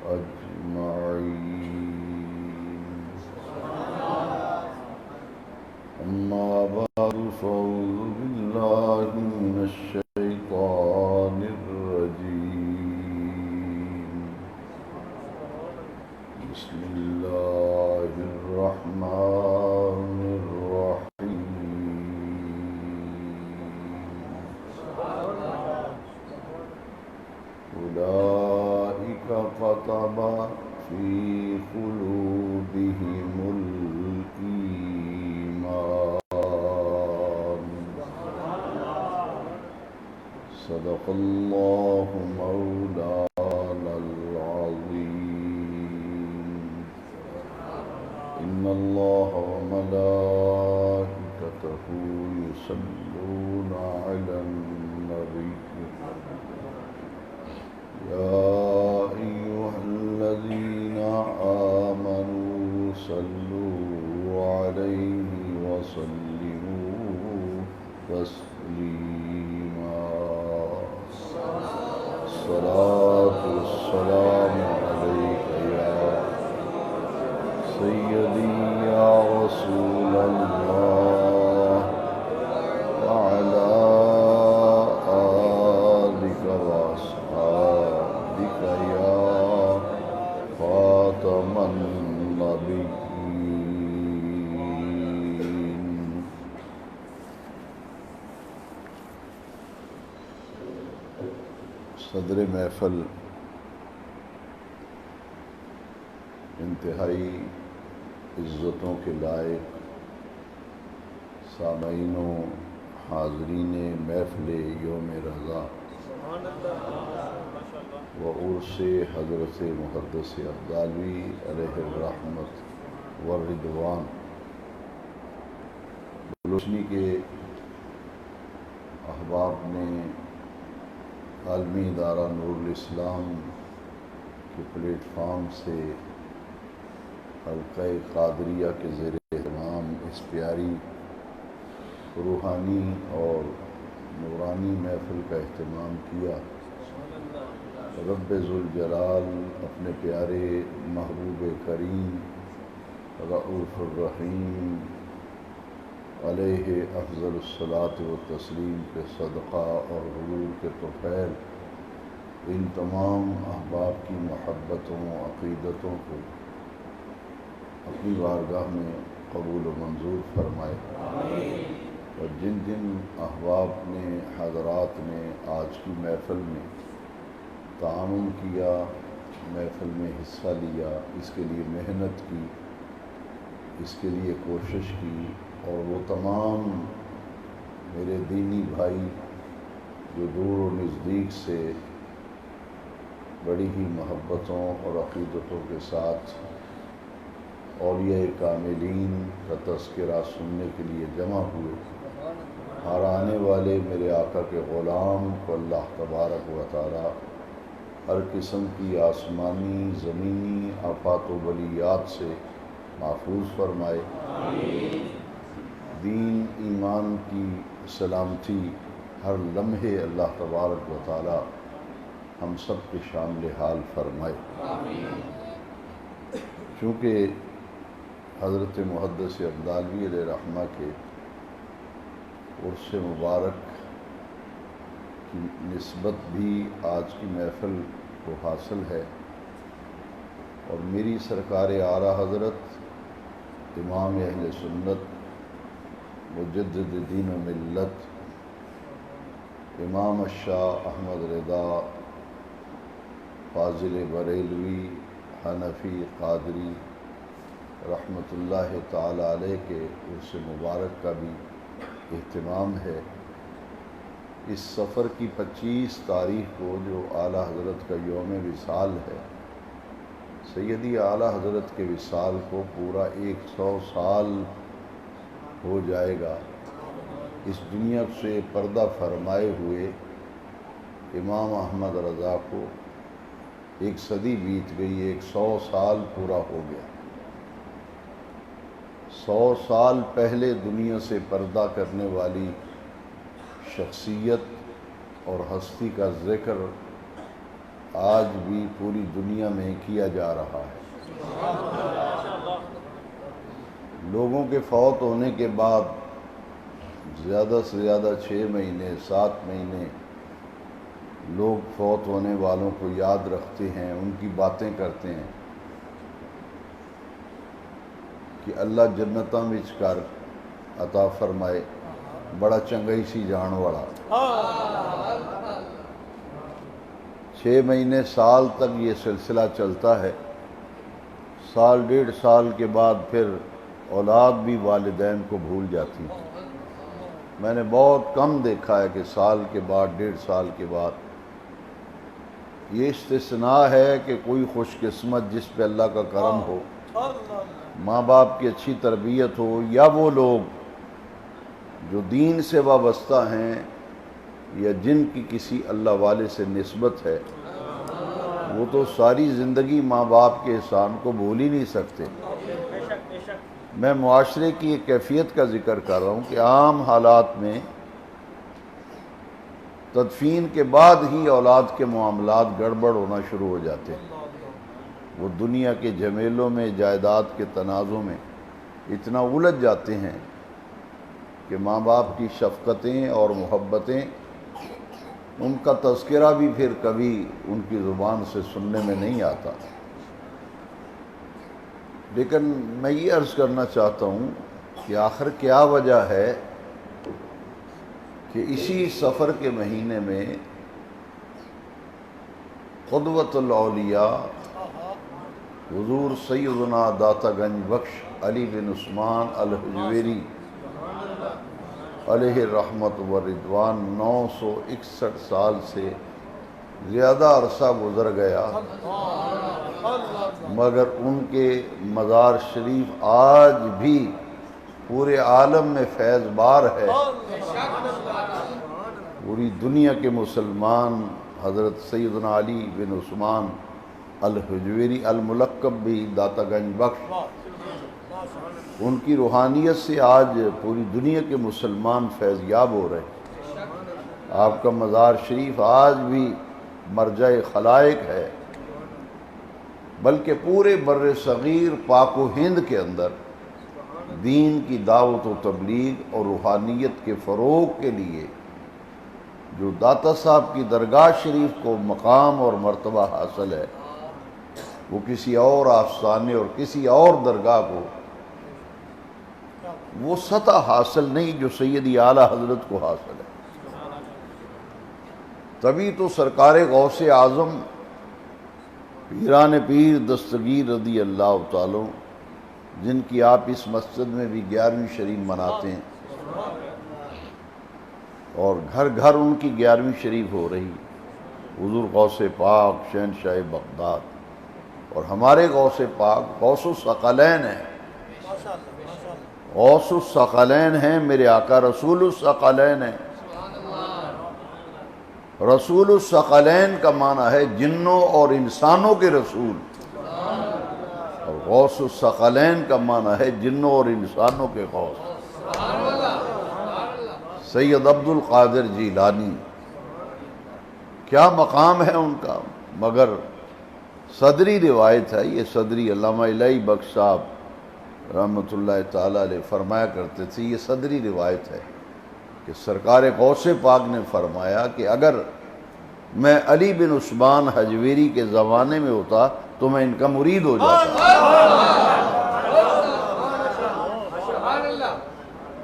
أجمعين. أما بعد فأعوذ بالله من الشيطان الرجيم. بسم الله الرحمن الرحيم. أولئك كتب في قلوبهم الإيمان. صدق الله مولانا العظيم. إن الله وملائكته يصلون على النبي. يا أيها الذين آمنوا صلوا عليه وسلموا تسليما. الصلاة والسلام عليك يا سيدي يا رسول الله، وعلى آلك وأصحابك يا خاتم النبيين. صدر محفل، انتہائی عزتوں کے لائق سامعین و حاضرین محفل یوم رضا و عرس حضرت محدث ابدالوی علیہ الرحمت والرضوان، بلوچنی کے احباب نے عالمی ادارہ نور الاسلام کے پلیٹ فارم سے حلقہ قادریہ کے زیر اہتمام اس پیاری روحانی اور نورانی محفل کا اہتمام کیا۔ رب ذوالجلال اپنے پیارے محبوب کریم رؤوف الرحیم علیہ افضل الصلاۃ والتسلیم کے صدقہ اور حضور کے طفیل ان تمام احباب کی محبتوں و عقیدتوں کو اپنی بارگاہ میں قبول و منظور فرمائے۔ اور جن جن احباب نے، حضرات نے آج کی محفل میں تعاون کیا، محفل میں حصہ لیا، اس کے لیے محنت کی، اس کے لیے کوشش کی، اور وہ تمام میرے دینی بھائی جو دور و نزدیک سے بڑی ہی محبتوں اور عقیدتوں کے ساتھ اولیاء کاملین کا تذکرہ سننے کے لیے جمع ہوئے، ہر آنے والے میرے آقا کے غلام کو اللہ تبارک و تعالی ہر قسم کی آسمانی زمینی آفات و بلیات سے محفوظ فرمائے۔ دین ایمان کی سلامتی ہر لمحے اللہ تبارک و تعالی ہم سب کے شامل حال فرمائے۔ چونکہ حضرت محدث ابدالوی علیہ رحمہ کے عرس مبارک کی نسبت بھی آج کی محفل کو حاصل ہے، اور میری سرکار اعلیٰ حضرت امام اہل سنت مجدد دین و ملت امام الشاہ احمد رضا فاضل بریلوی حنفی قادری رحمۃ اللہ تعالی علیہ کے عرس مبارک کا بھی اہتمام ہے۔ اس سفر کی 25 تاریخ کو جو اعلیٰ حضرت کا یوم وصال ہے، سیدی اعلیٰ حضرت کے وصال کو پورا 100 سال ہو جائے گا۔ اس دنیا سے پردہ فرمائے ہوئے امام احمد رضا کو 1 صدی بیت گئی، 100 سال پورا ہو گیا۔ 100 سال پہلے دنیا سے پردہ کرنے والی شخصیت اور ہستی کا ذکر آج بھی پوری دنیا میں کیا جا رہا ہے۔ لوگوں کے فوت ہونے کے بعد زیادہ سے زیادہ 6 مہینے 7 مہینے لوگ فوت ہونے والوں کو یاد رکھتے ہیں، ان کی باتیں کرتے ہیں کہ اللہ جنتاں وچ کر عطا فرمائے، بڑا چنگئی سی جان والا۔ 6 مہینے سال تک یہ سلسلہ چلتا ہے۔ سال 1.5 سال کے بعد پھر اولاد بھی والدین کو بھول جاتی ہے۔ میں نے بہت کم دیکھا ہے کہ سال کے بعد 1.5 سال کے بعد، یہ استثناء ہے کہ کوئی خوش قسمت جس پہ اللہ کا کرم ہو، ماں باپ کی اچھی تربیت ہو، یا وہ لوگ جو دین سے وابستہ ہیں یا جن کی کسی اللہ والے سے نسبت ہے، وہ تو ساری زندگی ماں باپ کے احسان کو بھول ہی نہیں سکتے۔ میں معاشرے کی ایک کیفیت کا ذکر کر رہا ہوں کہ عام حالات میں تدفین کے بعد ہی اولاد کے معاملات گڑبڑ ہونا شروع ہو جاتے ہیں۔ وہ دنیا کے جھمیلوں میں، جائیداد کے تنازع میں اتنا الجھ جاتے ہیں کہ ماں باپ کی شفقتیں اور محبتیں، ان کا تذکرہ بھی پھر کبھی ان کی زبان سے سننے میں نہیں آتا۔ لیکن میں یہ عرض کرنا چاہتا ہوں کہ آخر کیا وجہ ہے کہ اسی سفر کے مہینے میں قدوۃ الاولیاء حضور سیدنا داتا گنج بخش علی بن عثمان الحجویری علیہ رحمت و رضوان 961 سال سے زیادہ عرصہ گزر گیا، مگر ان کے مزار شریف آج بھی پورے عالم میں فیض بار ہے۔ پوری دنیا کے مسلمان حضرت سیدنا علی بن عثمان الحجویری الملقب بھی داتا گنج بخش، ان کی روحانیت سے آج پوری دنیا کے مسلمان فیض یاب ہو رہے ہیں۔ آپ کا مزار شریف آج بھی مرجع خلائق ہے، بلکہ پورے بر صغیر پاک و ہند کے اندر دین کی دعوت و تبلیغ اور روحانیت کے فروغ کے لیے جو داتا صاحب کی درگاہ شریف کو مقام اور مرتبہ حاصل ہے، وہ کسی اور آستانے اور کسی اور درگاہ کو وہ سطح حاصل نہیں جو سیدی اعلیٰ حضرت کو حاصل ہے۔ تبھی تو سرکار غوث اعظم پیران پیر دستگیر رضی اللہ تعالیٰ، جن کی آپ اس مسجد میں بھی 11ویں شریف مناتے ہیں اور گھر گھر ان کی 11ویں شریف ہو رہی، حضور غوث پاک شہنشاہ بغداد، اور ہمارے غوث پاک غوث الثقلین ہیں، غوث الثقلین ہیں، میرے آقا رسول الثقلین ہیں۔ رسول الثقلین کا معنی ہے جنوں اور انسانوں کے رسول، اور غوث الثقلین کا معنی ہے جنوں اور انسانوں کے غوث۔ سید عبد القادر جیلانی، کیا مقام ہے ان کا، مگر صدری روایت ہے، یہ صدری علامہ الہی بخش صاحب رحمۃ اللہ تعالیٰ علیہ فرمایا کرتے تھے، یہ صدری روایت ہے کہ سرکار غوث پاک نے فرمایا کہ اگر میں علی بن عثمان حجویری کے زمانے میں ہوتا تو میں ان کا مرید ہو جاتا۔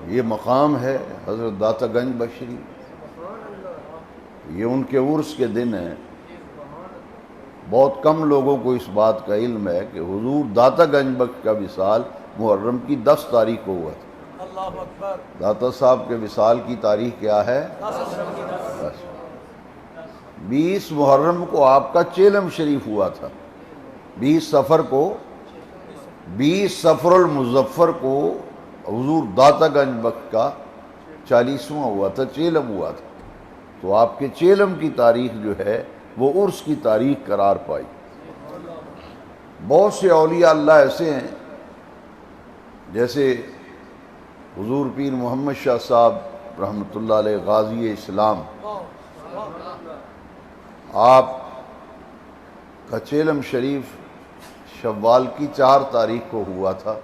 یہ مقام ہے حضرت داتا گنج بخشری، یہ ان کے عرس کے دن ہیں۔ بہت کم لوگوں کو اس بات کا علم ہے کہ حضور داتا گنج بخش کا وصال محرم کی 10 تاریخ کو ہوا تھا۔ داتا صاحب کے وصال کی تاریخ کیا ہے؟ 20 محرم کو آپ کا چیلم شریف ہوا تھا، 20 صفر کو، 20 صفر المظفر کو حضور داتا گنج بخش کا 40واں ہوا تھا، چیلم ہوا تھا۔ تو آپ کے چیلم کی تاریخ جو ہے وہ عرس کی تاریخ قرار پائی۔ بہت سے اولیاء اللہ ایسے ہیں، جیسے حضور پیر محمد شاہ صاحب رحمۃ اللہ علیہ غازی اسلام، آپ کا چیلم شریف شوال کی 4 تاریخ کو ہوا تھا،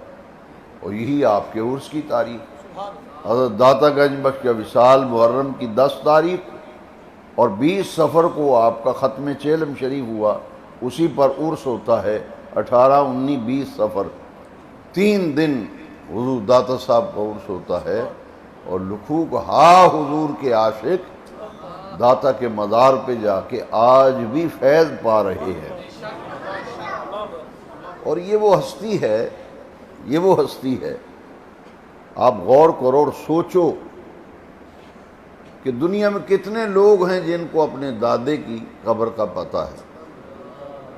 اور یہی آپ کے عرس کی تاریخ۔ حضرت داتا گنج بخش کا وصال محرم کی 10 تاریخ اور 20 صفر کو آپ کا ختم چیلم شریف ہوا، اسی پر عرس ہوتا ہے 18، 19، 20 صفر، 3 دن حضور داتا صاحب کا عرس ہوتا ہے۔ اور لکھوک حضور کے عاشق داتا کے مزار پہ جا کے آج بھی فیض پا رہے ہیں۔ اور یہ وہ ہستی ہے، آپ غور کرو اور سوچو کہ دنیا میں کتنے لوگ ہیں جن کو اپنے دادے کی قبر کا پتہ ہے۔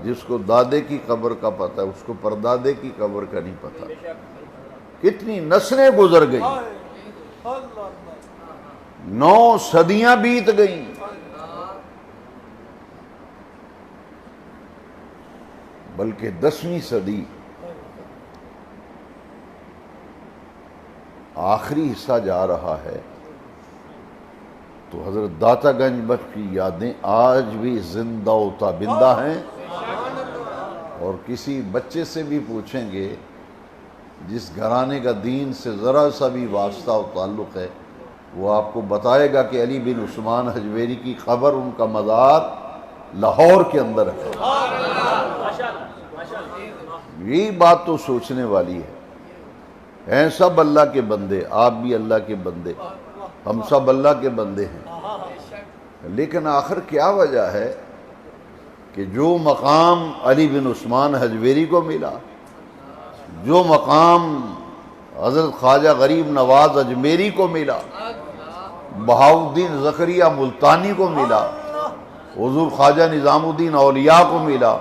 جس کو دادے کی قبر کا پتہ ہے اس کو پردادے کی قبر کا نہیں پتہ۔ کتنی نسلیں گزر گئیں، 9 صدیاں بیت گئیں، بلکہ 10ویں صدی آخری حصہ جا رہا ہے، تو حضرت داتا گنج بخش کی یادیں آج بھی زندہ و تابندہ ہیں۔ اور کسی بچے سے بھی پوچھیں گے جس گھرانے کا دین سے ذرا سا بھی واسطہ و تعلق ہے، وہ آپ کو بتائے گا کہ علی بن عثمان حجویری کی قبر، ان کا مزار لاہور کے اندر ہے۔ یہی بات تو سوچنے والی ہے۔ ہیں سب اللہ کے بندے، آپ بھی اللہ کے بندے، ہم سب اللہ کے بندے ہیں، لیکن آخر کیا وجہ ہے کہ جو مقام علی بن عثمان حجویری کو ملا، جو مقام حضرت خواجہ غریب نواز اجمیری کو ملا، بہاؤالدین زکریا ملتانی کو ملا، حضور خواجہ نظام الدین اولیاء کو ملا،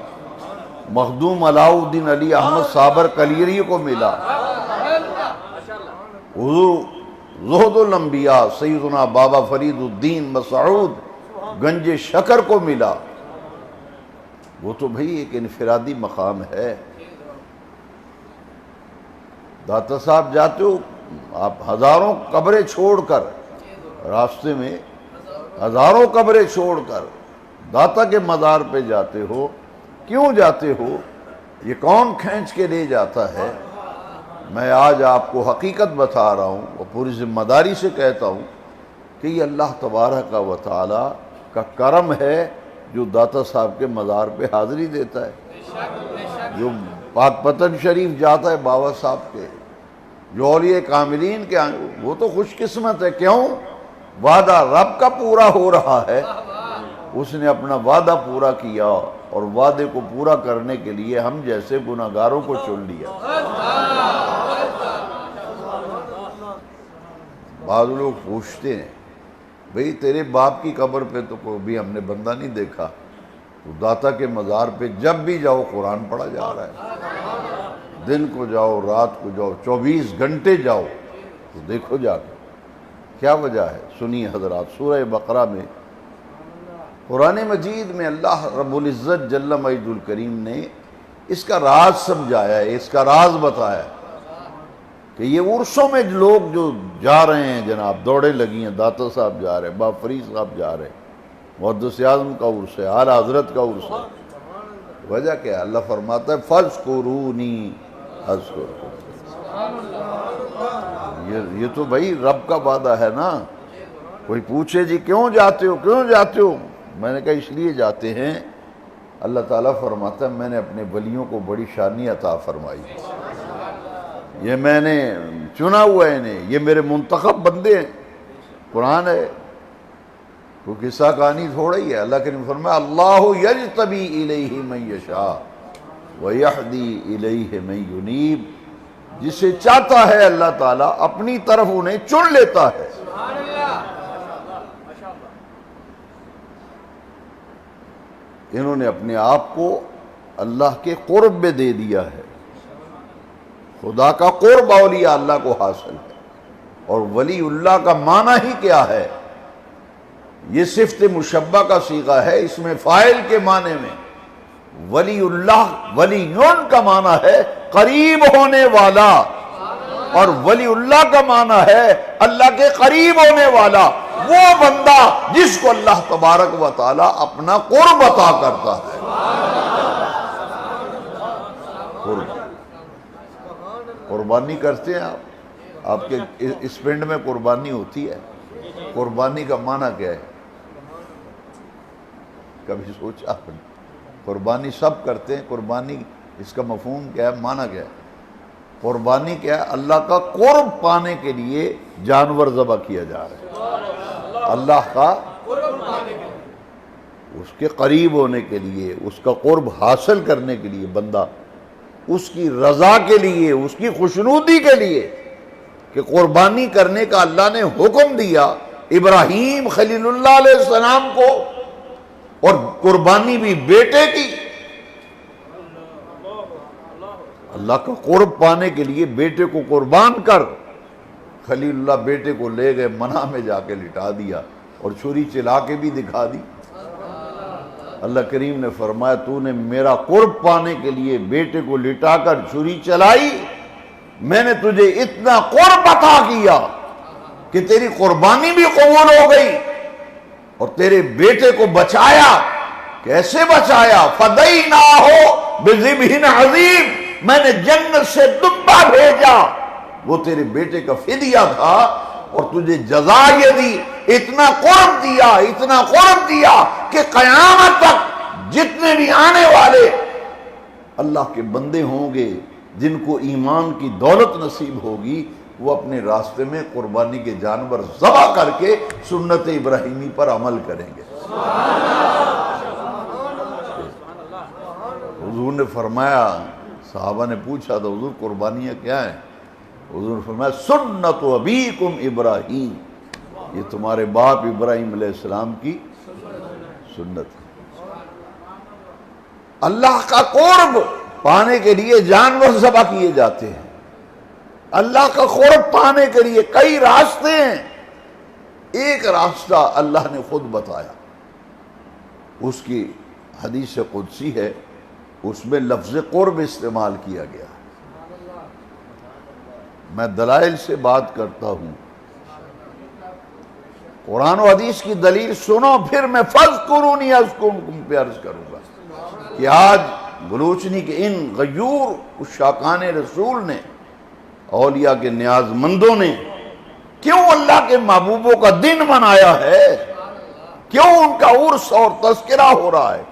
مخدوم علاؤالدین علی احمد صابر کلیری کو ملا، حضور زہد الانبیاء سیدنا بابا فرید الدین مسعود گنج شکر کو ملا، وہ تو بھئی ایک انفرادی مقام ہے۔ داتا صاحب جاتے ہو آپ ہزاروں قبریں چھوڑ کر، راستے میں ہزاروں قبریں چھوڑ کر داتا کے مزار پہ جاتے ہو، کیوں جاتے ہو؟ یہ کون کھینچ کے لے جاتا ہے؟ میں آج آپ کو حقیقت بتا رہا ہوں اور پوری ذمہ داری سے کہتا ہوں کہ یہ اللہ تبارک و تعالی کا کرم ہے جو داتا صاحب کے مزار پہ حاضری دیتا ہے، جو پاک پتن شریف جاتا ہے بابا صاحب کے، جو اولیاء کاملین کے وہ تو خوش قسمت ہے۔ کیوں؟ وعدہ رب کا پورا ہو رہا ہے، اس نے اپنا وعدہ پورا کیا اور وعدے کو پورا کرنے کے لیے ہم جیسے گناہگاروں کو چن لیا۔ بعض لوگ پوچھتے ہیں بھئی تیرے باپ کی قبر پہ تو کوئی ہم نے بندہ نہیں دیکھا، تو داتا کے مزار پہ جب بھی جاؤ قرآن پڑھا جا رہا ہے، دن کو جاؤ رات کو جاؤ 24 گھنٹے جاؤ، تو دیکھو جا کے کیا وجہ ہے۔ سنیے حضرات، سورہ بقرہ میں قرآن مجید میں اللہ رب العزت جل مجد الکریم نے اس کا راز سمجھایا ہے، اس کا راز بتایا ہے کہ یہ عرصوں میں لوگ جو جا رہے ہیں، جناب دوڑیں لگی ہیں، داتا صاحب جا رہے ہیں، باب فرید صاحب جا رہے ہیں، محدث اعظم کا عرص ہے، اعلیٰ حضرت کا عرص ہے، وجہ کیا ہے؟ اللہ فرماتا ہے فَاذْكُرُونِي أَذْكُرْكُمْ۔ یہ تو بھائی رب کا وعدہ ہے نا۔ کوئی پوچھے جی کیوں جاتے ہو، کیوں جاتے ہو؟ میں نے کہا اس لیے جاتے ہیں، اللہ تعالیٰ فرماتا ہے میں نے اپنے ولیوں کو بڑی شانی عطا فرمائی، یہ میں نے چنا ہوا ہے انہیں، یہ میرے منتخب بندے ہیں۔ قرآن ہے، تو قصہ کہانی تھوڑا ہی ہے۔ اللہ کے نے فرمایا اللہ یجتبی الیہ من یشاء ویہدی الیہ من ینیب، جسے چاہتا ہے اللہ تعالیٰ اپنی طرف انہیں چن لیتا ہے۔ انہوں نے اپنے آپ کو اللہ کے قرب میں دے دیا ہے۔ خدا کا قرب اولیاء اللہ کو حاصل ہے، اور ولی اللہ کا معنی ہی کیا ہے؟ یہ صفت مشبہ کا صیغہ ہے، اس میں فاعل کے معنی میں ولی اللہ، ولیون کا معنی ہے قریب ہونے والا، اور ولی اللہ کا معنی ہے اللہ کے قریب ہونے والا، وہ بندہ جس کو اللہ تبارک و تعالی اپنا قرب عطا کرتا ہے۔ قربانی کرتے ہیں آپ کے اس پنڈ میں قربانی ہوتی ہے؟ قربانی کا معنی کیا ہے؟ کبھی سوچا آپ نے؟ قربانی سب کرتے ہیں، قربانی اس کا مفہوم کیا ہے، معنی کیا ہے؟ قربانی کیا ہے؟ اللہ کا قرب پانے کے لیے جانور ذبح کیا جا رہا ہے، اللہ کا اس کے قریب ہونے کے لیے، اس کا قرب حاصل کرنے کے لیے، بندہ اس کی رضا کے لیے، اس کی خوشنودی کے لیے کہ قربانی کرنے کا اللہ نے حکم دیا ابراہیم خلیل اللہ علیہ السلام کو، اور قربانی بھی بیٹے کی۔ اللہ کا قرب پانے کے لیے بیٹے کو قربان کر، خلیل اللہ بیٹے کو لے گئے، منع میں جا کے لٹا دیا اور چھری چلا کے بھی دکھا دی۔ اللہ کریم نے فرمایا تو نے میرا قرب پانے کے لیے بیٹے کو لٹا کر چھری چلائی، میں نے تجھے اتنا قرب عطا کیا کہ تیری قربانی بھی قبول ہو گئی اور تیرے بیٹے کو بچایا۔ کیسے بچایا؟ فَدَيْنَاهُ بِذِبْحٍ عَظِيمٍ، میں نے جنت سے دبا بھیجا، وہ تیرے بیٹے کا فدیہ تھا، اور تجھے جزا یہ دی، اتنا قرب دیا، اتنا قرب دیا کہ قیامت تک جتنے بھی آنے والے اللہ کے بندے ہوں گے جن کو ایمان کی دولت نصیب ہوگی، وہ اپنے راستے میں قربانی کے جانور ذبح کر کے سنت ابراہیمی پر عمل کریں گے۔ حضور نے فرمایا، صحابہ نے پوچھا تو حضور قربانیاں کیا ہیں؟ حضور نے فرمایا سنت ابیکم ابراہیم، یہ تمہارے باپ ابراہیم علیہ السلام کی سنت ہے۔ اللہ کا قرب پانے کے لیے جانور ذبح کیے جاتے ہیں، اللہ کا قرب پانے کے لیے کئی راستے ہیں۔ ایک راستہ اللہ نے خود بتایا، اس کی حدیث قدسی ہے، اس میں لفظ قرب استعمال کیا گیا۔ میں دلائل سے بات کرتا ہوں، قرآن و حدیث کی دلیل سنو، پھر میں فَاذْكُرُونِي أَذْكُرْكُمْ پہ عرض کروں گا کہ آج بلوچنی کے ان غیور عشاقان رسول نے، اولیاء کے نیاز مندوں نے کیوں اللہ کے محبوبوں کا دن منایا ہے؟ کیوں ان کا عرس اور تذکرہ ہو رہا ہے؟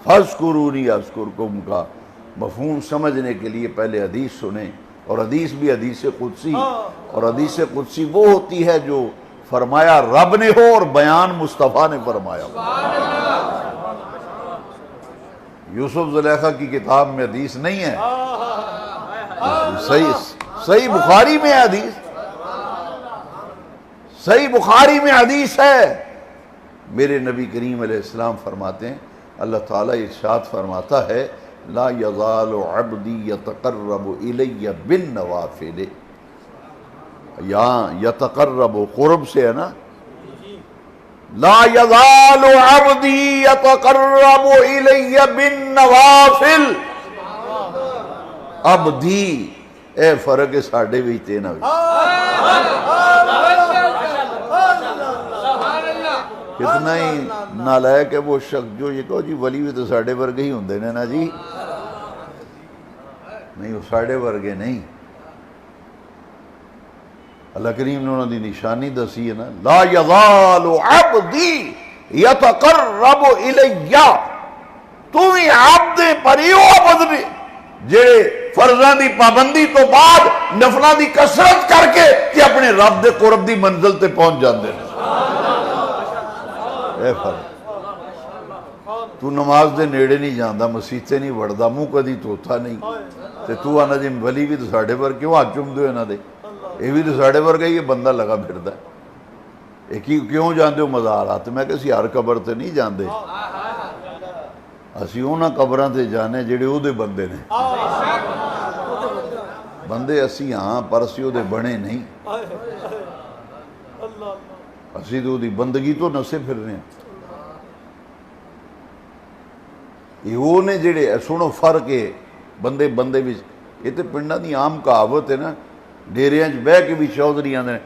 فَاذْكُرُونِي أَذْكُرْكُمْ کا مفہوم سمجھنے کے لیے پہلے حدیث سنیں، اور حدیث بھی حدیث قدسی، اور حدیث قدسی وہ ہوتی ہے جو فرمایا رب نے ہو اور بیان مصطفیٰ نے فرمایا ہو۔ یوسف زلیخا کی کتاب میں حدیث نہیں ہے، صحیح بخاری میں حدیث، صحیح بخاری میں حدیث ہے۔ میرے نبی کریم علیہ السلام فرماتے ہیں، اللہ تعالیٰ ارشاد فرماتا ہے لا یزال عبدی یتقرب الی بالنوافل، یہاں یتقرب قرب سے ہے نا، لا یزال عبدی یتقرب الی بالنوافل، عبدی اے فرق ساڑھے بھی تینا بھی، کتنا ہی نالائق ہے وہ شخص جو یہ کہو جی ولی بھی تو ساڑھے ورگے ہی ہوندے نے نا جی، نہیں وہ ساڑھے ورگے نہیں۔ اللہ کریم نے انہوں نے نشانی دسی ہے نا، لا یزال عبدی یتقرب الیہ، تو ہی عبد پریو بدنے جڑے فرضاں دی پابندی تو بعد نفلاں دی کثرت کر کے کہ اپنے رب دے قرب دی منزل تے پہنچ جاندے ہیں۔ اے فرق تو نماز دے نیڑے نہیں جاندہ، مسیطے نہیں وڑدا، منہ کدی توتا نہیں، تے تو آنا جی ولی بھی تو ساڑھے پر کیوں ہاتھ چوم دو انہاں دے، یہ بھی تو ساڑھے پر گئی، یہ بندہ لگا پھردا ہے، کیوں جاندے ہو مزارات؟ میں کسی ہر قبر تے نہیں جاندے، اسی اونا قبران تے جانے جڑے او دے بندے نے، بندے اسی ہاں پر اسی او دے بنے نہیں، اسی تو دی بندگی تو نسے پھر رہے ہیں۔ یہ وہ نے جڑے سنو فرق ہے بندے بندے بھی، یہ تو پنڈا دی عام کہاوت ہے نا، ڈیریاں چ بہ کے بھی چودھری آندے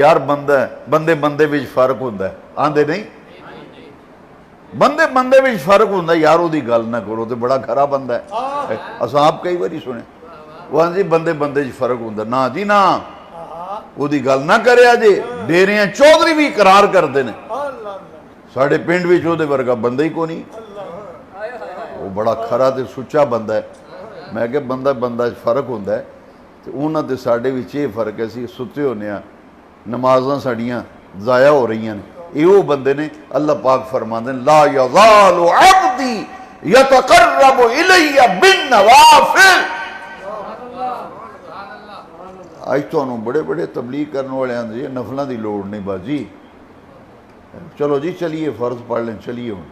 یار بندہ ہے، بندے بندے وچ فرق ہوندا ہے، آندے نہیں؟ بندے بندے بھی فرق ہوتا یار وہ گل نہ کرو تو بڑا کھرا بندہ ہے. اصا آپ کئی باری سنے وہ جی بندے بندے فرق ہوتا نا جی نا وہ گل نہ کرے جی. ڈیریاں چودھری بھی اقرار کرتے ہیں ساڑھے پنڈ بھی وہ ورگا بندہ ہی کو نہیں. وہ بڑا کھرا تے سچا بندہ ہے. میں کہ بندہ بندہ فرق ہوتا ہے تو انہوں نے ساڑھے بھی یہ فرق ہے سی ستے ہونے ہیں نمازاں ساڑیاں ضائع ہو رہی ہیں. یہ وہ بندے نے اللہ پاک فرماندے لا یزال عبدی یتقرب الی بالنوافل. آج تو بڑے بڑے تبلیغ کرنے والے ہیں نفلوں کی لوڑ نہیں باجی. چلو جی چلیے فرض پڑھ لیں چلیے ہوں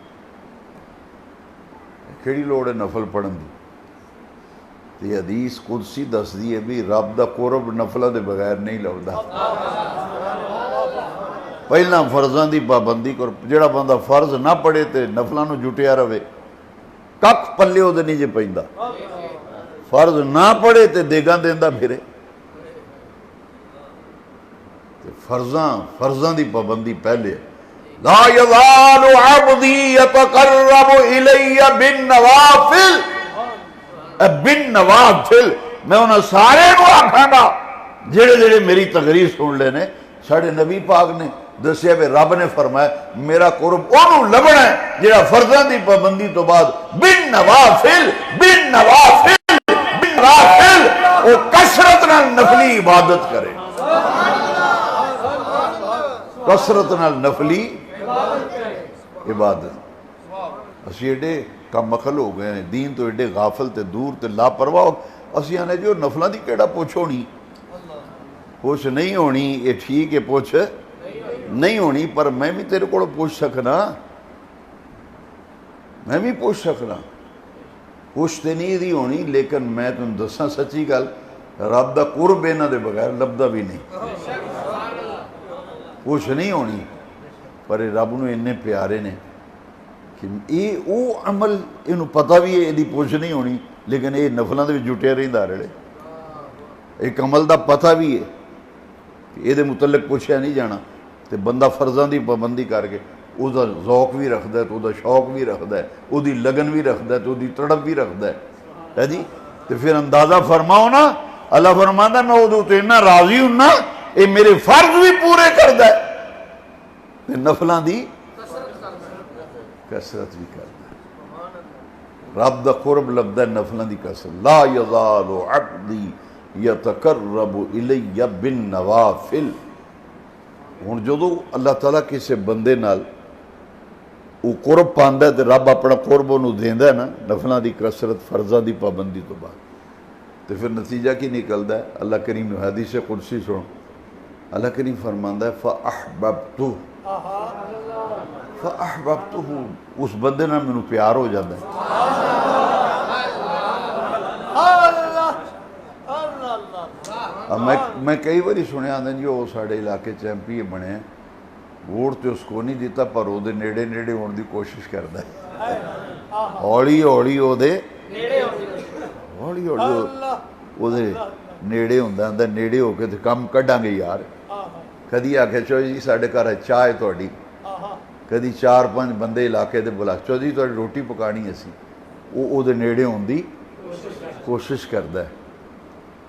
کیڑی لوڑ ہے نفل پڑھن دی. یہ حدیث قدسی دس دی ہے بھی رب دا قرب نفلوں دے بغیر نہیں لگتا. پہلا فرضاں دی پابندی کر جڑا بندہ فرض نہ پڑھے تے نفلاں نو جٹیا رہے کک پلے وہ نہیں جے پیندا. فرض نہ پڑھے تے دیگاں دیندا پھرے. فرضاں دی پابندی پہلے لا یزال عبدی یتقرب الی بالنوافل. بالنوافل میں انہاں سارے نو آکھاں گا جڑے جڑے میری تقریر سن لے نے. ساڑھے نبی پاک نے دسیا بے رب نے فرمایا میرا قرب انہوں لبنا ہے جڑا فرضاں دی پابندی تو بعد بالنوافل بالنوافل بالنوافل وہ کثرت نال نفلی عبادت کرے. کثرت نال نفلی عبادت. اسی ایڈے کم عقل ہو گئے ہیں دین تو ایڈے غافل تے دور تے لاپرواہ. اسی آنے جو نفلاں دی کیڑا پوچھ ہونی پوچھ نہیں ہونی یہ ٹھیک ہے پوچھ نہیں ہونی پر میں بھی تیرے کو پوچھ سکنا میں بھی پوچھ سکنا. پوچھ تے نہیں دی ہونی لیکن میں تم دساں سچی گل رب دا قرب انہاں دے بغیر لبدا بھی نہیں. پوچھ نہیں ہونی پر رب نو اتنے پیارے نے کہ یہ وہ عمل انہوں پتہ بھی ہے یہ پوچھ نہیں ہونی لیکن یہ نفلوں دے جٹیا رہندا رہے. ایک عمل دا پتہ بھی ہے کہ یہ متعلق پوچھیا نہیں جانا تو بندہ فرضاں دی پابندی کر کے وہ ذوق بھی رکھتا ہے تو وہ شوق بھی رکھتا ہے وہ لگن بھی رکھتا ہے تو وہ تڑپ بھی رکھتا ہے جی. تو پھر اندازہ فرماؤ نا اللہ فرماتا میں وہ اتنا راضی ہوں نا یہ میرے فرض بھی پورے کرتا ہے نفلاں دی کثرت بھی کرتا ہے. رب دا قرب لبدا ہے نفلاں دی کثرت. لا یزال عبدی یتقرب الی بالنوافل. ہوں جدو اللہ تعالیٰ کسی بندے نال وہ قرب پاندا ہے تو رب اپنا قرب انہوں دیندا ہے نا نفلاں دی کثرت فرضاں دی پابندی تو بعد. تو پھر نتیجہ کی نکلدا ہے اللہ کریم نے حدیث قدسی سنو اللہ کریم فرماندا ہے فاحببتہ فاحببتہ اس بندے نال مینوں پیار ہو جاتا ہے. میں کئی باری سنیا آدھے جی وہ سارے علاقے چ ایم پی بنے ووٹ تو اس کو نہیں دیتا پر وہ نیڑے نیڑے ہونے کی کوشش کرتا ہے. ہولی ہولی وہ ہولی ہولی وہ نیڑے ہوتا نیڑے ہو کے کم کڈاں گے یار. کدی آخیا چو جی سارے گھر چائے تھوڑی کدی 4-5 بندے علاقے دے بلا چو جی تھوڑی روٹی پکانی اسی وہ نیڑے ہونے کی کوشش کرتا ہے.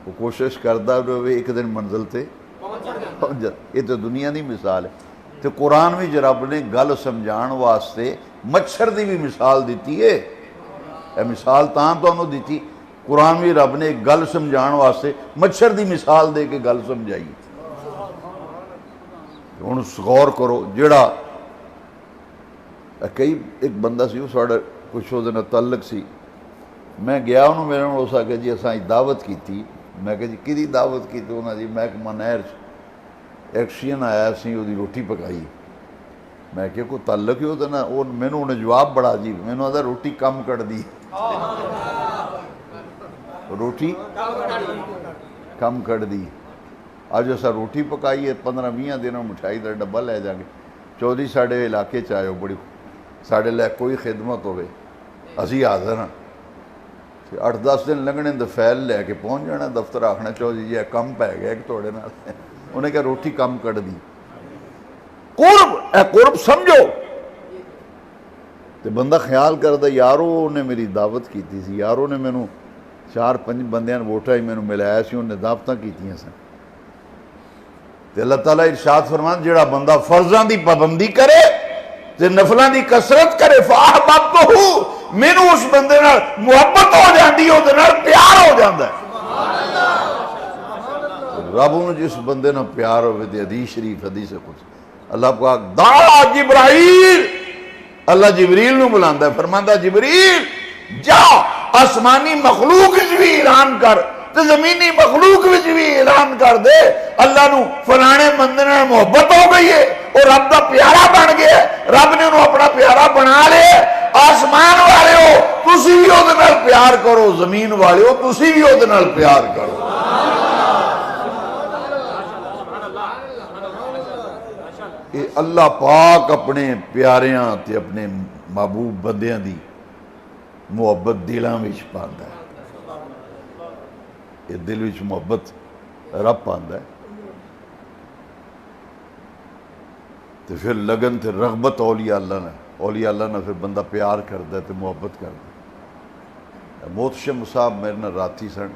وہ کوشش کرتا رہے ایک دن منزل تے پہنچ جاتا. یہ تو دنیا دی مثال ہے. تو قرآن بھی رب نے گل سمجھان واسطے مچھر دی بھی مثال دیتی ہے. یہ مثال تاں تو انہوں دیتی قرآن بھی رب نے گل سمجھان واسطے مچھر دی مثال دے کے گل سمجھائی. ہوں غور کرو جڑا کئی ایک بندہ سی وہ ساڑا کچھ وہ تعلق سی میں گیا انہوں میرے نے اس آگے جی اساں دعوت کی تھی. میں کہ جی کدی دعوت کی تو انہوں نے جی محکمہ نہر ایکشین آیا سی وہ روٹی پکائی. میں کہ کوئی تعلق ہی ہوتا نا وہ مینوں انہیں جواب بڑا جی مینوں آدھا روٹی کم کٹ دی روٹی کم کٹ دی. اج اسا روٹی پکائی ہے 15-20 دنوں مٹھائی کا ڈبہ لے جا گے. چودھری ساڑے علاقے چ آئے بڑی ساڑے لے کوئی خدمت ہوئے اسی حاضر ہاں. 8-10 دن لگنے تو فیل لے کے پہنچ جانا دفتر آخنا چودھری جی کم پی گیا ایک توڑے نال انہیں کہا روٹی کم کٹ دی. قرب اے قرب سمجھو تو بندہ خیال کرتا یارو نے میری دعوت کی سی، یارو نے مینوں 4-5 بندیاں ووٹاں ہی مینوں ملایا سی، انہیں دعوتاں کیتیاں سن۔ تو اللہ تعالیٰ ارشاد فرمان جڑا بندہ فرضاں دی پابندی کرے تے نفلاں دی کثرت کرے فاحببتہ، مینوں اس بندے نال محبت ہو جاندی، او دے نال پیار ہو جاندا ہے۔ رب نوں جس بندے نال پیار ہوئے تے حدیث شریف حدیث قدسی اللہ پاک دعا جبرائیل، اللہ جبریل نو بلاندا ہے، فرماندا جبریل جا آسمانی مخلوق وچ بھی اعلان کر تے زمینی مخلوق وچ بھی اعلان کر دے اللہ نو فلانے بندے نال محبت ہو گئی ہے، اور رب دا پیارا بن گیا ہے، رب نے انہوں اپنا پیارا بنا لے۔ آسمان والے ہو تسی بھی او دے نال پیار کرو، زمین والے ہو تسی بھی او دے نال پیار کرو۔ یہ اللہ پاک اپنے پیاریاں تے اپنے محبوب بندیاں دی محبت دلاں وچ پاندا ہے، یہ دل وچ محبت رب پاندا ہے، تو پھر لگن تے رغبت اولیاء اللہ نے پھر بندہ پیار کردا ہے تے محبت کردا ہے۔ محتشم صاحب میرے نال راتی سن،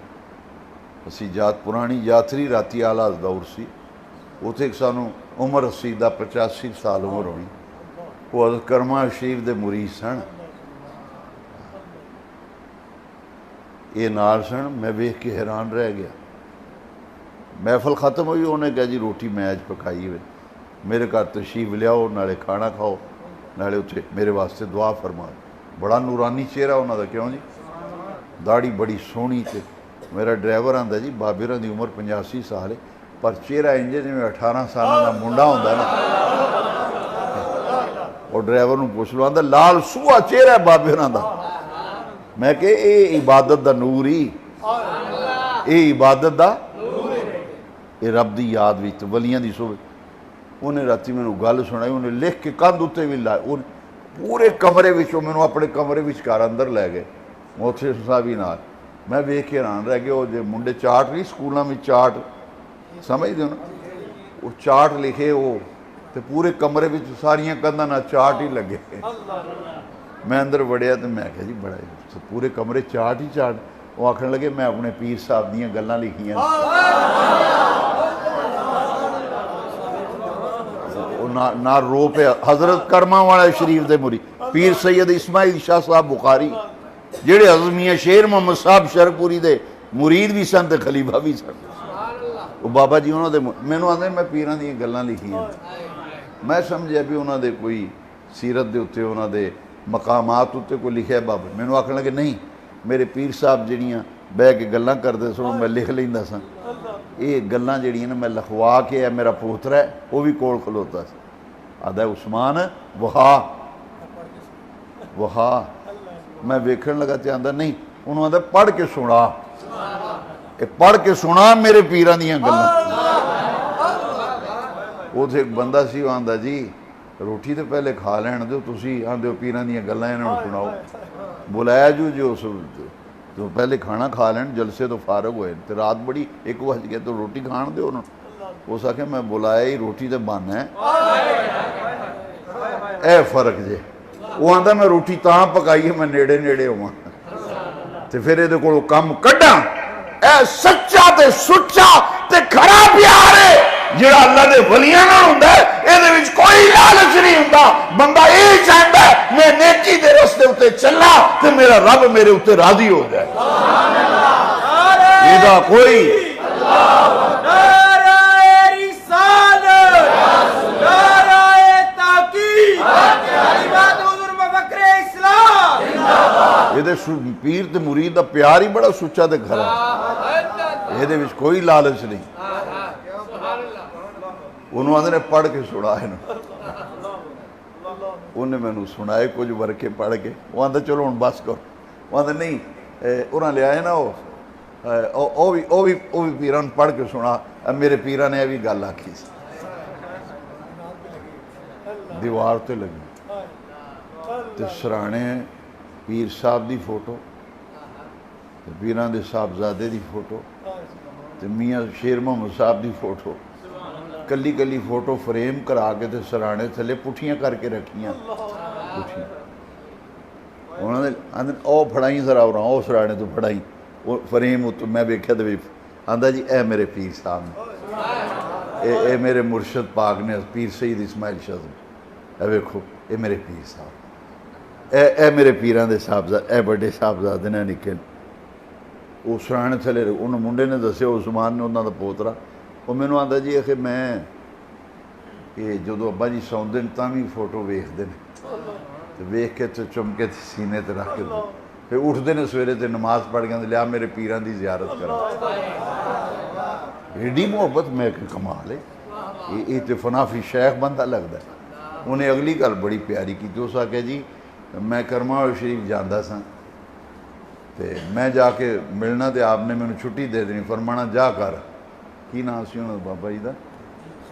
اسی پرانی یاتری راتی آلہ دور سی، اتنے ایک سانوں عمر 85 سال عمر ہونی، وہ حضرت کرما شریف دے مرید سن، یہ نال سن، میں ویکھ کے حیران رہ گیا۔ محفل ختم ہوئی، انہیں کہا جی روٹی میں اج پکائی ہوئے، میرے گھر تشریف لیاؤ، نالے کھانا کھاؤ، نالے اتنے میرے واسطے دعا فرماؤ۔ بڑا نورانی چہرہ انہوں دا، کیوں جی داڑھی بڑی سونی تے میرا ڈرائیور آندا جی بابیراں دی عمر 85 سال ہے پر چہرہ انجے جویں 18 سالاں دا منڈا ہوندا ہے نا، اور ڈرائیور نوں پوچھ لو، آندا لال سوہا چہرہ ہے بابیراں دا۔ میں کہ اے عبادت دا نور ہی، اے عبادت دا اے رب دی یاد وچ ولیاں دی صحبت۔ انہیں راتی میں گل سنائی، انہیں لکھ کے کندھ اتنے بھی لائے، پورے کمرے وچوں میں اپنے کمرے وچ گھر اندر لے گئے محتشم صاحب ہی نال۔ میں ویکھ کے حیران رہ گیا، وہ جو منڈے چارٹ نہیں سکولاں میں چارٹ سمجھ دے نا، وہ چارٹ لکھے وہ تے پورے کمرے وچ ساریاں کندھاں نال چارٹ ہی لگے۔ میں اندر وڑیا تو میں کہا جی بڑا پورے کمرے چارٹ ہی چارٹ۔ وہ آکھن لگے میں اپنے پیر صاحب دیاں گلاں لکھیاں، نہ رو پہ حضرت کرما والا شریف دے مرید پیر سید اسماعیل شاہ صاحب بخاری جڑے حضرت میاں شیر محمد صاحب شرپوری دے مرید بھی سن تے خلیفہ بھی سن۔ وہ بابا جی انہوں دے مینوں آندے میں پیراں دی گلاں لکھیاں، میں سمجھیا بھی انہوں دے کوئی سیرت دے اتے انہوں دے مقامات اتے کوئی لکھیا بابا۔ مینوں آکھن لگے نہیں میرے پیر صاحب جڑیاں بہ کے گلاں کردے سن میں لکھ لیندا سا، یہ گلاں جڑیاں نا میں لکھوا کے ہے، میرا پوترا ہے وہ بھی کول کھلوتا سی، آدھا عثمان وہا میں ویکھن لگا تے آندا نہیں، انہوں آدھا پڑھ کے سنا، اے پڑھ کے سنا میرے پیراں دیاں گلاں۔ وہ ایک بندہ سی وہ آندا جی روٹی تو پہلے کھا لین دو، تسی آندے ہو پیراں دیاں گلاں انہوں سناؤ۔ بلایا جو تو پہلے کھانا کھا لین، جلسے تو فارغ ہوئے، تو رات بڑی 1 بج گیا تو روٹی کھان دے انہوں۔ اس آکھے میں بلایا ہی روٹی تے بن ہے، اے فرق جے۔ وہ آندا میں روٹی تاں پکائی ہے میں نیڑے نیڑے ہوا تے پھر یہ کو کم کڈا۔ اے سچا تے سچا تے کھڑا پیار ہے جڑا اللہ دے ولیاں نال ہوندا ہے، اے دے وچ کوئی لالچ نہیں ہوندا۔ بندہ یہ چاہتا ہے میں نیکی دے رستے اتے چلا تے میرا رب میرے اتے راضی ہو جائے، یہ کوئی یہ پیر تے مرید دا پیار ہی بڑا سچا تے کھرا ہے، یہ دے وچ کوئی لالچ نہیں۔ انہوں آدھے نے پڑھ کے سنا ہے نا، انہیں میں نے سنائے کچھ ورکے پڑھ کے، وہ آدھے چلو ہن بس کرو، وہ آدھے نہیں انہاں لے آئے نا وہ بھی پیران پڑھ کے سنا، میرے پیران نے بھی گل آکھی سی، دیوار تے لگی تے سرانے پیر صاحب دی فوٹو تے پیران دے صاحبزادے دی فوٹو تے میاں شیر محمد صاحب دی فوٹو، کلی کلی فوٹو فریم کرا کے تے سرانے تھلے پٹھیاں کر کے رکھیاں، پٹھیاں انہوں نے او پھڑائی ذرا او سرانے تو پھڑائی وہ فریم میں ویکھیا تو آندا جی اے میرے پیر صاحب نے اے میرے مرشد پاک نے پیر سید اسماعیل شاہ اے ویکھو اے میرے پیر صاحب اے میرے پیراں دے صاحبزادے اے بڑے صاحبزادے نے نکے وہ سرانے تھلے انہوں منڈے نے دسیا عثمان نے انہوں دا پوترا وہ مینوں آندا جی کہ میں یہ جدو ابا جی سوندے نے تاں بھی فوٹو ویکھدے نے تے ویکھ کے تے چمکے تے سینے تے رکھ کے پھر اٹھدے نے سویرے تے نماز پڑھ کے لیا میرے پیراں دی زیارت کرا ایڈی محبت میں کہ کمال ہے یہ تے فنافی شیخ بندہ لگتا ہے انہیں اگلی گل بڑی پیاری کی تو اس آکے جی میں کرما شریف جاندہ سا تے میں جا کے ملنا تے آپ نے میں چھٹی دے دینی فرمانا جا کر کی نام سی انہوں بابا جی دا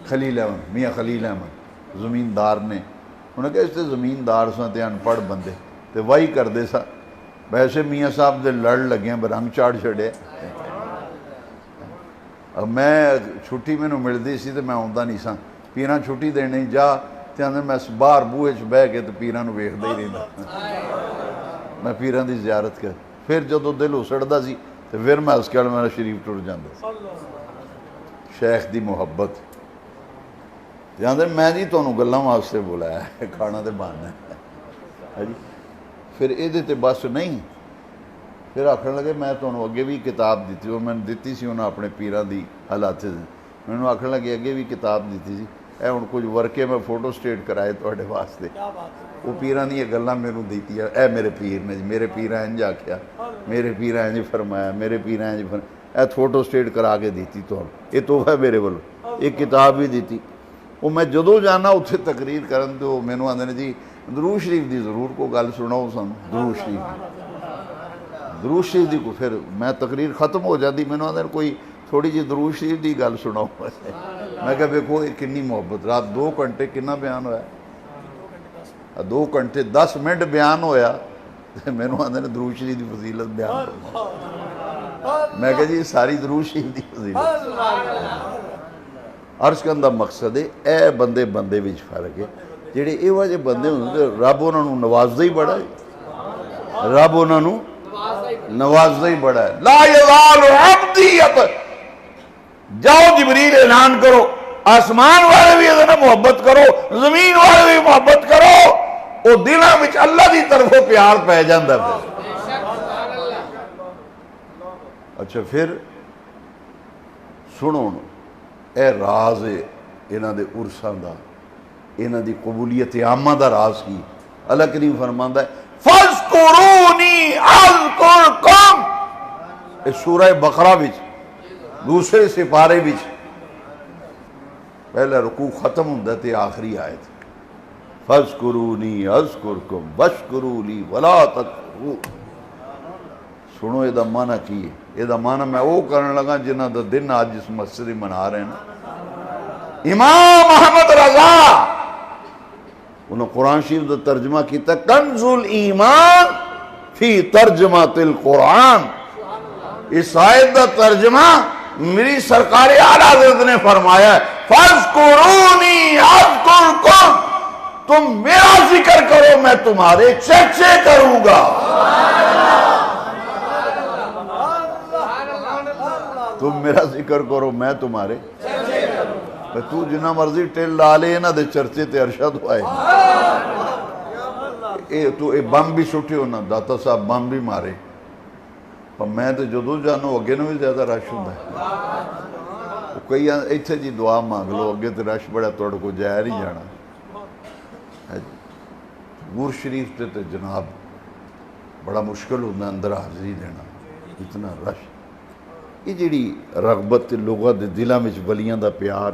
خلیل احمد میاں خلیل احمد زمیندار نے انہوں نے کہا اس تے زمیندار سا تے انپڑھ بندے تے وائی کر دے سا ویسے میاں صاحب دے لڑ لگے ہیں برنگ چاڑ چھڑے اب میں چھٹی میں ملتی سی تے میں آندا نہیں سا پیراں چھٹی دینے جا تے آندے میں باہر بوئے چ بہ کے تے پیراں نوں ویکھدا ہی رہندا میں پیراں دی زیارت کر پھر جدو دل اسڑدا سی تے پھر میں اس کل میرا شریف ٹر جاندا سی شیخ دی محبت جاندے میں جی تانوں گلاں واسطے بلایا ہے کھانا تے بننا ہے جی پھر یہ تے بس نہیں پھر آکھن لگے میں تانوں اگے بھی کتاب دیتی وہ میں دیتی سی انہاں اپنے پیراں دی حالات مینوں آکھن لگے اگے بھی کتاب دیتی سی اے ہن کچھ ورکے میں فوٹو سٹیٹ کرائے تواڈے واسطے وہ پیراں دی گلاں مینوں دیتی اے میرے پیر نے جی میرے پیراں انج آکھیا میرے پیراں انج فرمایا میرے پیراں انج فرمایا اے فوٹو سٹیٹ کرا کے دیتی تہاڈ یہ تحفہ میرے والوں ایک کتاب بھی دیتی وہ میں جدوں جانا اتنے تقریر کرن تو مینوں آندے نے جی درود شریف دی ضرور کو گل سناؤ سانوں درود شریف دی کو پھر میں تقریر ختم ہو جاتی مینوں آندے کوئی تھوڑی جی درود شریف دی گل سناؤ میں کہا ویکھو کنی محبت رات 2 گھنٹے کنا بیان ہویا 2 گھنٹے 10 منٹ بیان ہویا مینوں آندے نے درود شریف دی فضیلت بیان میں کہا جی ساری درود شریف دی فضیلت عرض کرن دا مقصد ہے اے بندے بندے وچ فرق ہے جڑے ایوہ جے بندے ہوندے رب انہاں نوں نوازدا ہی بڑا ہے رب انہاں نوں نوازدا ہی بڑا ہے لا یزال عبدی جاؤ جبریل اعلان کرو آسمان والے بھی اگر محبت کرو زمین والے بھی محبت کرو وہ دلوں وچ اللہ دی طرفوں پیار پہ جاندا ہے اچھا پھر سنو اے راز ہے انہاں دے عرساں دا انہاں دی قبولیت عامہ دا راز کی اللہ کریم فرماندا ہے فَاذْكُرُونِي أَذْكُرْكُمْ اس سورہ بقرہ وچ دوسرے سپارے وچ پہلا رکوع ختم ہوندا تے آخری آیت فَاذْكُرُونِي أَذْكُرْكُمْ وَاشْكُرُوا لِي وَلَا تَكْفُرُونِ سنو یہ دا معنی کی ہے یہ دا معنی میں وہ کرنے لگا جنہ دا دن آج جس مسجد منا رہے ہیں نا امام احمد رضا انہوں قرآن شریف دا ترجمہ کیتا کنز الایمان فی ترجمہ القرآن اس آیت دا ترجمہ میری سرکار اعلیٰ حضرت نے فرمایا ہے فَاذْكُرُونِي أَذْكُرْكُمْ تم میرا ذکر کرو میں تمہارے چرچے کروں گا تم میرا ذکر کرو میں تمہارے تو جنہ مرضی ٹیل ڈالے نا دے چرچے تے ارشد ہوئے تو اے بم بھی چھوٹے ہونا داتا صاحب بم بھی مارے پر میں تو جدو جانو اگے نو بھی زیادہ رش ہوتا ہے کئی ایتھے جی دعا مانگ لو اگے تے رش بڑا توڑ کو جایا نہیں جانا غور شریف تے جناب بڑا مشکل ہوتا اندر حاضری دینا اتنا رش یہ جڑی رغبت لوگوں دے دلاں وچ ولیاں دا پیار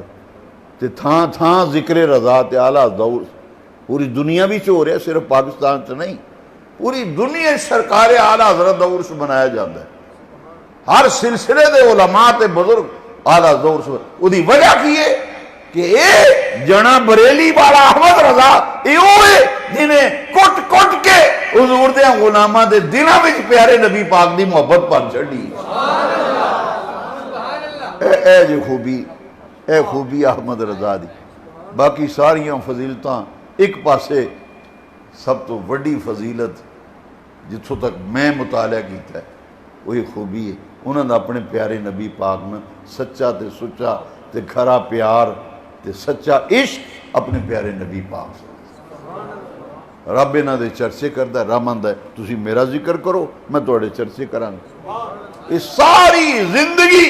تے تھاں تھاں ذکر رضا تے اعلیٰ دور پوری دنیا بھی ہو رہا ہے صرف پاکستان سے نہیں پوری دنیا سرکار اعلیٰ حضرت دور سے بنایا جاتا ہے ہر سلسلے دے علماء تے بزرگ اعلیٰ دور سے وہ دی وجہ کی ہے کہ اے جنا بریلی والا احمد رضا اے ہوئے جنہیں کٹ کٹ کے حضور دے غلامہ دے دنوں وچ پیارے نبی پاک دی محبت پر چڑھی اے جو خوبی احمد رضا دی باقی ساریاں فضیلتاں ایک پاسے سب تو وڈی فضیلت جتوں تک میں مطالعہ کیتا ہے وہی خوبی ہے انہوں نے اپنے پیارے نبی پاک میں سچا تے سچا تے کھرا پیار تے سچا عشق اپنے پیارے نبی پاک سے رب انہاں دے چرچے کردا ہے رب آندا ہے تسی میرا ذکر کرو میں تواڈے چرچے کراں اس ساری زندگی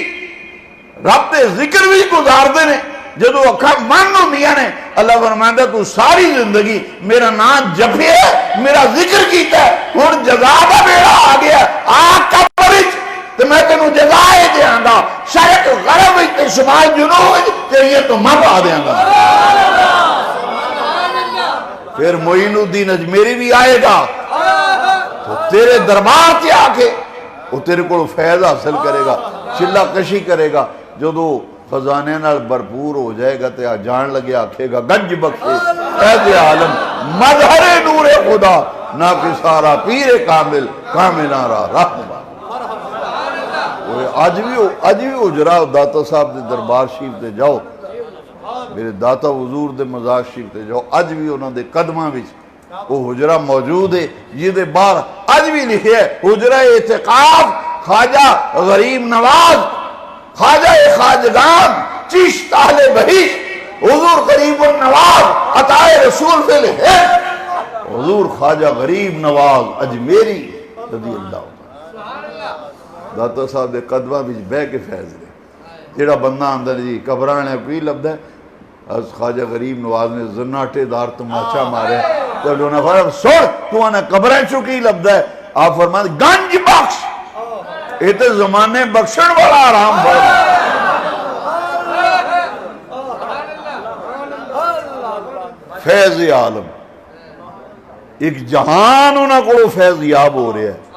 رب دے ذکر بھی گزاردے نے جدو اکھاں من ہوندیاں نے اللہ فرماندا تو ساری زندگی میرا نام جپیا ہے میرا ذکر کیتا ہے ہن جزا دا بیڑا آ گیا آ قبر وچ تے میں تینوں جزا دیاں گا شرق غرب وچ تے شمال جنوب وچ تیری تو ماں پا دیاں گا پھر معین الدین اجمیری بھی آئے گا تو تیرے دربار سے آ کے وہ تیرے کو فیض حاصل کرے گا چلا کشی کرے گا جدو خزانے نال بھرپور ہو جائے گا تو جان لگے آکھے گا گنج بخشے فیض عالم مظہر نور خدا نہ کہ سارا پیر کامل کاملارا رحمہ آج بھی اجرا داتا صاحب دے دربار شریف تے جاؤ میرے داتا حضور دے مزار شریف تے جاؤ اج بھی انہاں دے قدماں وچ وہ حجرہ موجود ہے یہ دے باہر اج بھی لکھے ہے حجرہ اعتقاف خواجہ غریب نواز خواجہ خواجگان چشت اہل بہیش حضور غریب النواز عطائے رسول فی الہند حضور خواجہ غریب نواز اجمیری رضی اللہ داتا صاحب دے قدماں وچ بہ کے فیض لے جیڑا بندہ اندر جی قبرانے کوئی لبدا ہے از خواجہ غریب نواز نے زناٹے دار تماچا مارے تو انہوں نے فرمایا سوڑ تو انہیں قبریں چکی لبدا ہے آپ فرمائے گنج بخش ایتے زمانے بخشن والا آرام فرمائے فیض عالم ایک جہان انہوں کو فیض یاب ہو رہے ہیں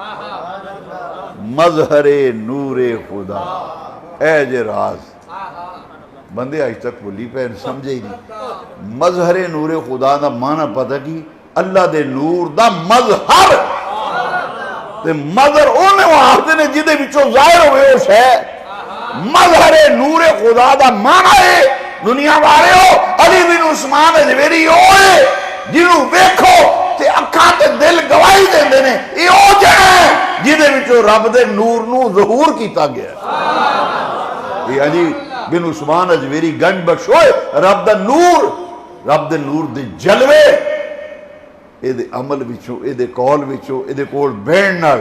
مظہر نور خدا اے جے راز بندے آج تک بولی پہ سمجھے ہی نہیں مظہر نور خدا دا معنی پتہ کی اللہ دے نور دا مظہر تے مظہر انہیں وہاں نے جدے بچوں ظاہر ہوئے اس ہے مظہر نور خدا دا معنی ہے دنیا بارے ہو علی بن عثمان اجمیری ہوئے جنہوں بیکھو تے اکھاں تے دل گواہی دیں دینے یہ ہو جائے جدے بچوں رب دے نور نو ظہور کیتا گیا یہ علی بن عثمان اجمیری گنج بخش ہوئے رب دا نور دے جلوے اے دے عمل وچوں اے دے قول وچوں اے دے کول بین نال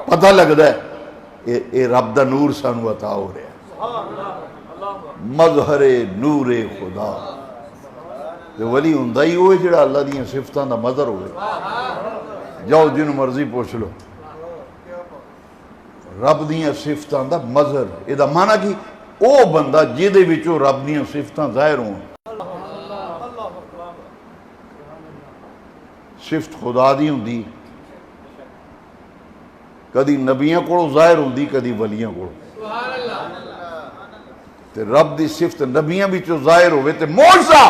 پتہ لگدا ہے اے رب دا نور سانو عطا ہو رہا ہے مظہر نور خدا تے ولی ہوندا ہی ہوئے جڑا اللہ دیاں صفتاں دا مظہر ہوئے جاؤ جن مرضی پوچھ لو رب دیاں صفتاں دا مظہر اے دا معنی کی او بندہ جیدے وچوں رب دیاں صفتاں ظاہر ہوں صفت خدا دی ہوندی کدی نبیاں کو ظاہر ہوندی کدی ولیاں کو تے رب دی صفت نبیاں وچوں ظاہر ہوئے تے معجزہ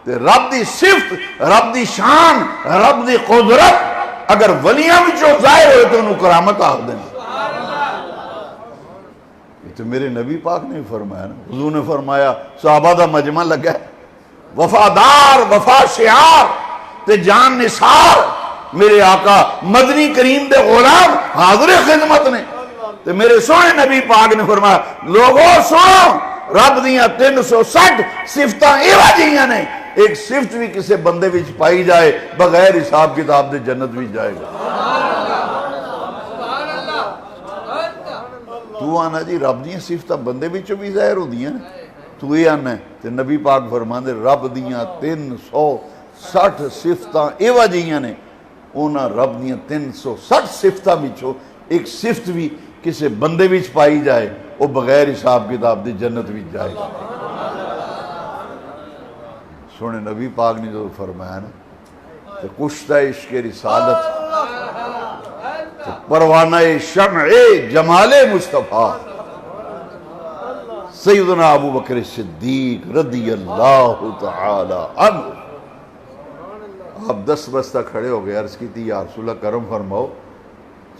تے رب دی صفت رب دی شان رب دی قدرت اگر ولیاں وچوں ظاہر ہوئے تو انہوں کرامت آخ دیں تو میرے نبی پاک نے فرمایا نا حضور نے فرمایا صحابہ دا مجمع لگا ہے وفادار وفا شعار تے جان نثار میرے آقا مدنی کریم دے غلام حاضر خدمت نے تے میرے سونے نبی پاک نے فرمایا لوگوں سنو رب دیاں 360 صفتاں ایوہ جیاں نے ایک صفت بھی کسے بندے وچ پائی جائے بغیر حساب کتاب دے جنت وچ جائے گا تو آنا جی رب دیاں صفتاں بندے وچوں بھی ظاہر ہو دیاں تو یہ آنا ہے تے نبی پاک فرماندے رب دیاں 360 صفتاں ایوہ جیاں نے اونا رب دیاں 360 صفتاں وچوں ایک صفت بھی کسے بندے وچ پائی جائے وہ بغیر حساب کتاب دی جنت وچ جائے گا سونے نبی پاک نے جو فرمایا نا کہ کشتہ عشق رسالت پروانہ شمع جمال مصطفیٰ سیدنا ابو بکر صدیق رضی اللہ تعالی عنہ آپ 10 بستہ کھڑے ہو گئے عرض کی تھی یا رسول اللہ کرم فرماؤ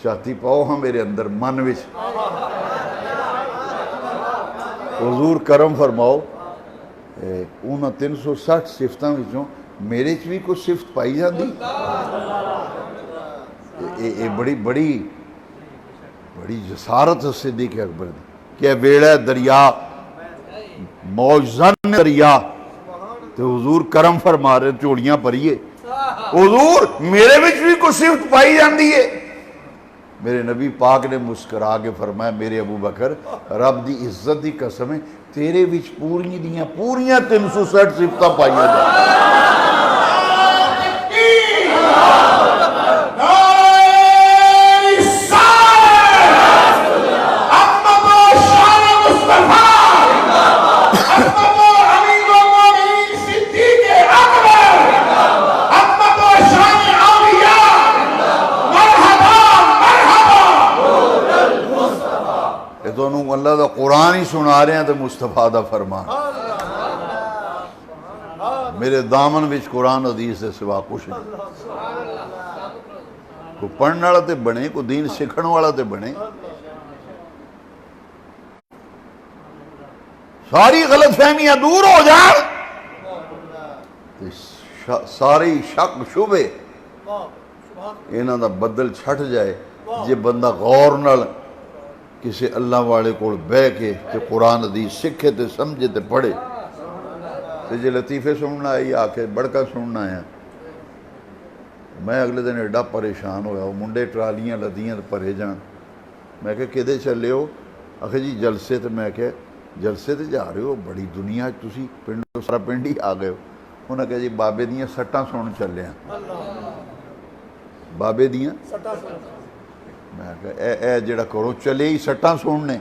چاہتی پاؤ ہاں میرے اندر من وچ حضور کرم فرماؤ انہاں 360 صفتاں وچوں میرے چ بھی کوئی صفت پائی جاندی بڑی جسارت صدیق اکبر دی کہ ویڑا دریا موجزن دریا تے حضور کرم فرما رہے چوڑیاں پریے حضور میرے وچ بھی کوئی صفت پائی جاندی ہے. میرے نبی پاک نے مسکرا کے فرمایا میرے ابو بکر رب دی عزت دی قسم ہے تیرے وچ پوریاں 360 صفتاں پائیاں جاندی. اللہ دا قرآن ہی سنا رہے ہیں تو مصطفیٰ دا فرمان میرے دامن وچ قرآن حدیث سے سوا کچھ نہیں. کوئی پڑھنے والا تے بنے کوئی دین سکھن والا تے بنے. ساری غلط فہمیاں دور ہو جائیں ساری شک شبے انہاں دا بدل چھٹ جائے جے بندہ غور نال کسی اللہ والے کو بہ کے تے قرآن حدیث سکھے تے سمجھے تے پڑھے تے جے لطیفے سننا ہے یا آکے بڑکا سننا ہے. میں اگلے دن ایڈا پریشان ہویا وہ منڈے ٹرالیاں لدیاں پرے جان. میں کہ کدے چلے ہو آخر جی جلسے تے میں کہ جلسے تے جا رہے ہو بڑی دنیا تسی پنڈ سارا پنڈ ہی آ گئے ہو. انہاں کہ جی بابے دیاں سٹاں سن چلے ہیں بابے دیاں میں کہا اے جڑا کرو چلے ہی سٹاں سننے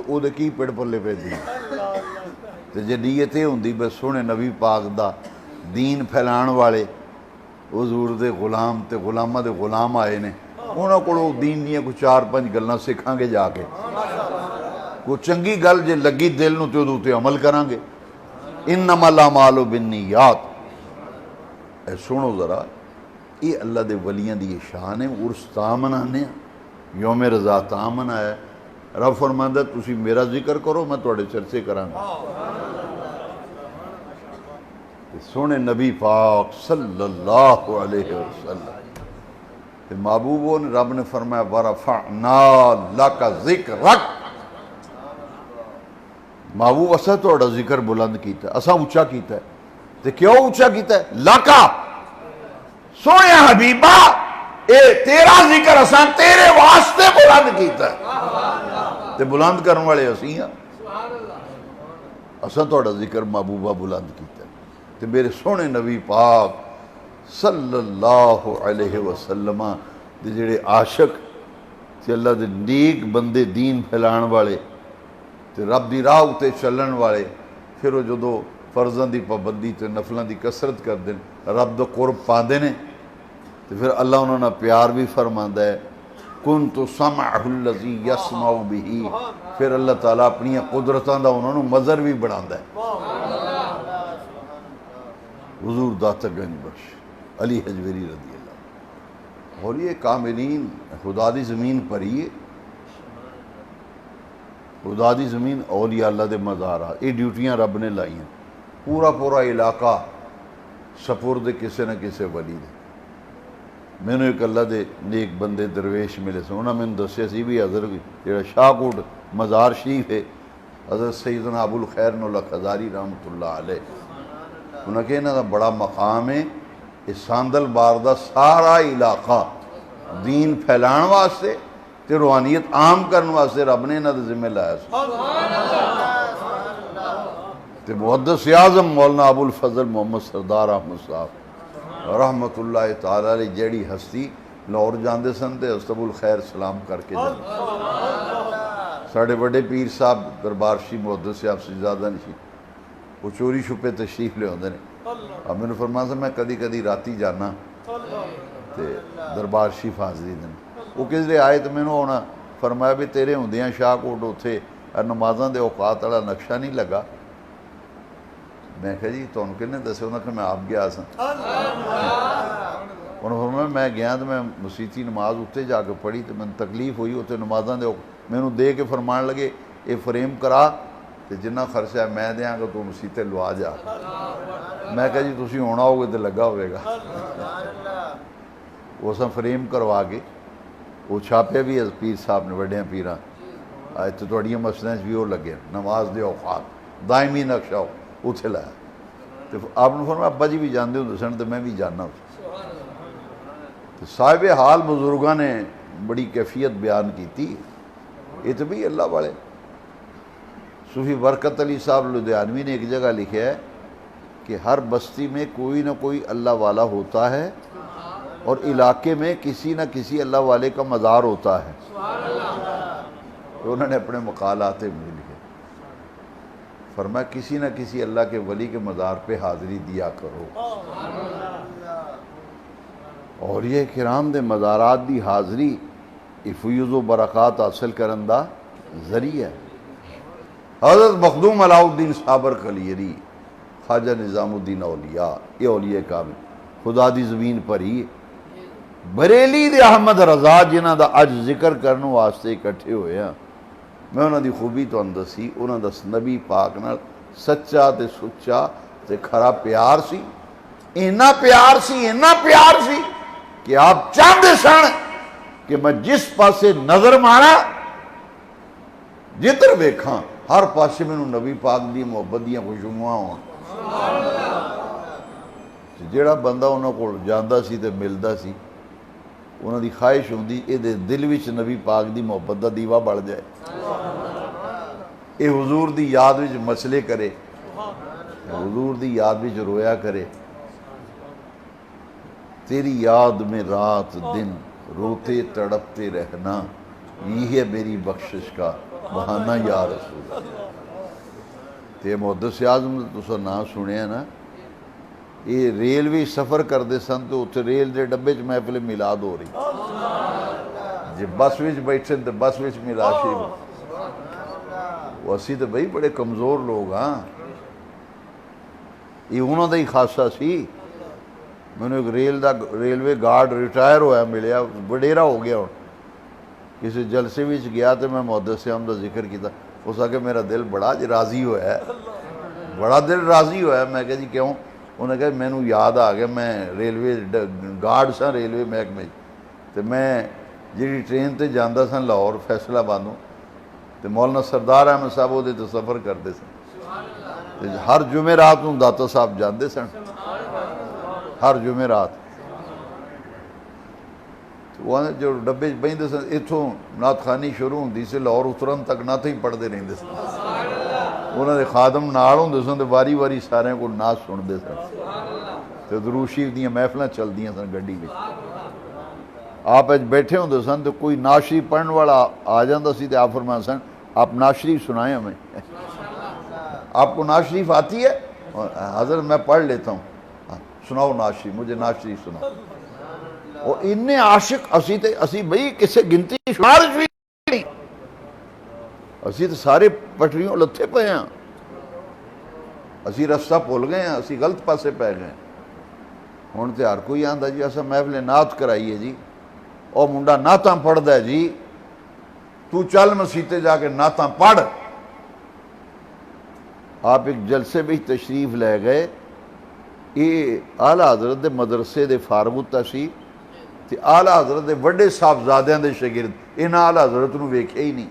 او دے کی پڑ پلے پہ دی تے جے نیت اے ہوندی بس سونے نبی پاک دا دین پھیلان والے حضور دے غلام تے غلامہ دے غلام آئے نے انہاں کولوں دین دیاں کوئی 4-5 گلاں سکھاں گے جا کے کوئی چنگی گل جے لگی دل نو تے اودے تے عمل کران گے. انما الاعمال بالنیات. اے سنو ذرا یہ اللہ دے ولیاں دی شان ہے. عرس تا منانے ہیں یوم رضا تا منایا. رب فرماندا تسی میرا ذکر کرو میں تواڈے چرچے کراں گا. سونے نبی پاک صلی اللہ علیہ وسلم تے محبوبوں نے رب نے فرمایا ورفعنا لک ذکرک. محبوب اساں تواڈا ذکر بلند کیتا ہے اساں اونچا کیتا ہے. تے کیوں اونچا کیتا ہے؟ لکا سونے حبیبہ اے تیرا ذکر اساں تیرے واسطے بلند کیتا ہے تے بلند کرن والے اسی ہیں. اساں تواڈا ذکر محبوبہ بلند کیتا ہے. تے میرے سونے نبی پاک صلی اللہ علیہ وسلم دے جڑے عاشق تے اللہ دے نیک بندے دین پھیلان والے تے رب دی راہ تے چلن والے پھر وہ جدو فرضاں دی پابندی تے نفلاں دی کثرت کر دیں رب دا قرب پاندے نے تو پھر اللہ انہوں نے پیار بھی فرماندا ہے کنت سمعہ الذی یسمع بہ. پھر اللہ تعالیٰ اپنی قدرتاں دا انہوں نے مظہر بھی بڑھاندا ہے. حضور داتا گنج بخش علی حجویری رضی اللہ. اور یہ کاملین خدا دی زمین پر ہی خدا دی زمین اولیاء اللہ دے مزارات یہ ڈیوٹیاں رب نے لائی ہیں. پورا علاقہ سپرد کسے نہ کسے ولی دے. میں نے ایک اللہ دے نیک بندے درویش ملے سے انہوں نے دسیا سی بھی حضرت جڑا شاہکوٹ مزار شریف ہے حضرت سیدنا ابو الخیر نولہ خزاری رحمۃ اللہ علیہ انہوں نے کہا انہوں دا بڑا مقام ہے. اس ساندل بار دا سارا علاقہ دین پھیلان واسطے تے روحانیت عام کرن واسطے رب نے انہوں دا ذمہ لایا تے محدث اعظم مولانا ابو الفضل محمد سردار احمد صاحب رحمت اللہ تعالیٰ علیہ جیڑی ہستی لاہور جاندے سن تے حضرت ابو الخیر سلام کر کے جاندے. ساڑھے بڑے پیر صاحب دربار شی محدث صاحب سجادہ نشی وہ چوری چھپے تشریف لے ہوندے نے. اب میں نے فرمایا تھا میں کدی کدی راتی جانا تے دربار شریف حاضری دن وہ کس لئے آئے تو میں نے ہونا فرمایا بھی تیرے ہوندیاں شاہ کوٹ اتھے نمازاں دے اوقات والا نقشہ نہیں لگا. میں کہا جی تو ان کے نے دسے انہوں نے میں آپ گیا سا انہوں نے فرمایا میں گیا تو میں مسیتی نماز اتھے جا کے پڑھی تو میں تکلیف ہوئی اتھے نمازاں دے میں انہوں دے کے فرمان لگے اے فریم کرا تو جنہ خرچہ ہے میں دیاں گا تو مسیتے لوا جا. میں کہا جی تسی ہونا ہوگے تو لگا ہوئے گا. وہ سا فریم کروا کے وہ چھاپے بھی پیر صاحب نے وڈیاں پیراں تو تھوڑیاں مسئلیں بھی وہ لگے نماز دے اوقات دائمی نقشہ اتنے لایا تو آپ نے فرمایا ابا جی بھی جانتے ہوں سن تو میں بھی جاننا تو صاحب حال بزرگاں نے بڑی کیفیت بیان کی تھی یہ تو بھی اللہ والے صوفی برکت علی صاحب لدھیانوی نے ایک جگہ لکھا ہے کہ ہر بستی میں کوئی نہ کوئی اللہ والا ہوتا ہے اور علاقے میں کسی نہ کسی اللہ والے کا مزار ہوتا ہے تو انہوں نے اپنے مقالات میں لکھے فرمایا کسی نہ کسی اللہ کے ولی کے مزار پہ حاضری دیا کرو اور یہ کرام دے مزارات دی حاضری فیوز و برکات حاصل کرن دا ذریعہ ہے حضرت مخدوم علاؤ الدین صابر کلیری خواجہ نظام الدین اولیاء یہ اولیاء کامل خدا دی زمین پر ہی بریلی دے احمد رضا جنہاں دا اج ذکر کرنے واسطے اکٹھے ہوئے ہیں میں انہاں دی خوبی تو اندر سی انہاں دا نبی پاک نال سچا تے سچا تے کھرا پیار سی اینا پیار سی کہ آپ چاہتے سن کہ میں جس پاسے نظر مارا جدھر ویکھاں ہر پاسے میں نبی پاک دی محبت دیاں خوشبوئاں ہوں جیڑا بندہ انہوں کو جاندا سی تے ملدا سی انہوں دی خواہش ہوندی اے دے دل وچ نبی پاک دی محبت دا دیوا بڑھ جائے اے حضور دی یاد وچ مسئلے کرے حضور دی یاد وچ رویا کرے تیری یاد میں رات دن روتے تڑپتے رہنا یہ ہے میری بخشش کا بہانہ یا رسول تے محدث اعظم تساں نام سنیا نا یہ ریلوی سفر کرتے سن تو اتنے ریل دے ڈبے چ محفل میلاد ہو رہی جی بس وچ بیٹھے تو بس وچ میلاد شریف وہ اسی تو بھائی بڑے کمزور لوگ ہاں یہ انہوں دا ہی خاصہ سی میں نے ایک ریلوے گارڈ ریٹائر ہویا ملیا وڈیرا ہو گیا ہوں کسی جلسے وچ گیا تو میں محدث اعظم دا ذکر کیتا اس آ کے میرا دل بڑا جی راضی ہویا ہے بڑا دل راضی ہویا ہے میں کہا جی کیوں انہیں کہا میں نو یاد آ گیا میں ریلوے گارڈ سا ریلوے محکمے تو میں جی ٹرین تے جاندہ سن لاہور فیصلہ آبادوں تو مولانا سردار احمد صاحب وہ تو سفر کرتے سن ہر جمعرات نوں داتا صاحب جاندے سن ہر جمعرات وہ جو ڈبے بہندے سن اتھوں نعت خوانی شروع ہوندی سے لاہور اترن تک نعت ہی پڑھتے رہندے سن انہوں نے خادم نال ہوندے سن تے واری واری سارے کو نعت سنتے سن تے درود شریف دیاں محفلاں چلدیاں سن گڈی وچ آپ بیٹھے ہوندے سن تو کوئی نعت شریف پڑھن والا آ جاندا سی تے آپ فرماتے سن آپ نعت شریف سنائیں ہمیں آپ کو نعت شریف آتی ہے حضرت میں پڑھ لیتا ہوں سناؤ نعت شریف مجھے نعت شریف سناؤ اور انہیں عاشق اسی بھئی کسے گنتی شمار بھی نہیں اسی تو سارے پٹریوں لتھے پہ ہیں اسی رستہ بھول گئے ہیں اسی غلط پاسے پہ گئے ہوں تو ہر کوئی آندا جی ایسا محفل نعت کرائیے جی اور منڈا نعتاں پڑھدا ہے جی تو چل مسیتے جا کے نعتاں پڑھ آپ ایک جلسے بھی تشریف لے گئے یہ اعلیٰ حضرت دے مدرسے دے فارغ التحصیل تے اعلیٰ حضرت دے وڈے صاحبزادیاں دے شاگرد انہاں اعلیٰ حضرت نو ویکھیا ہی نہیں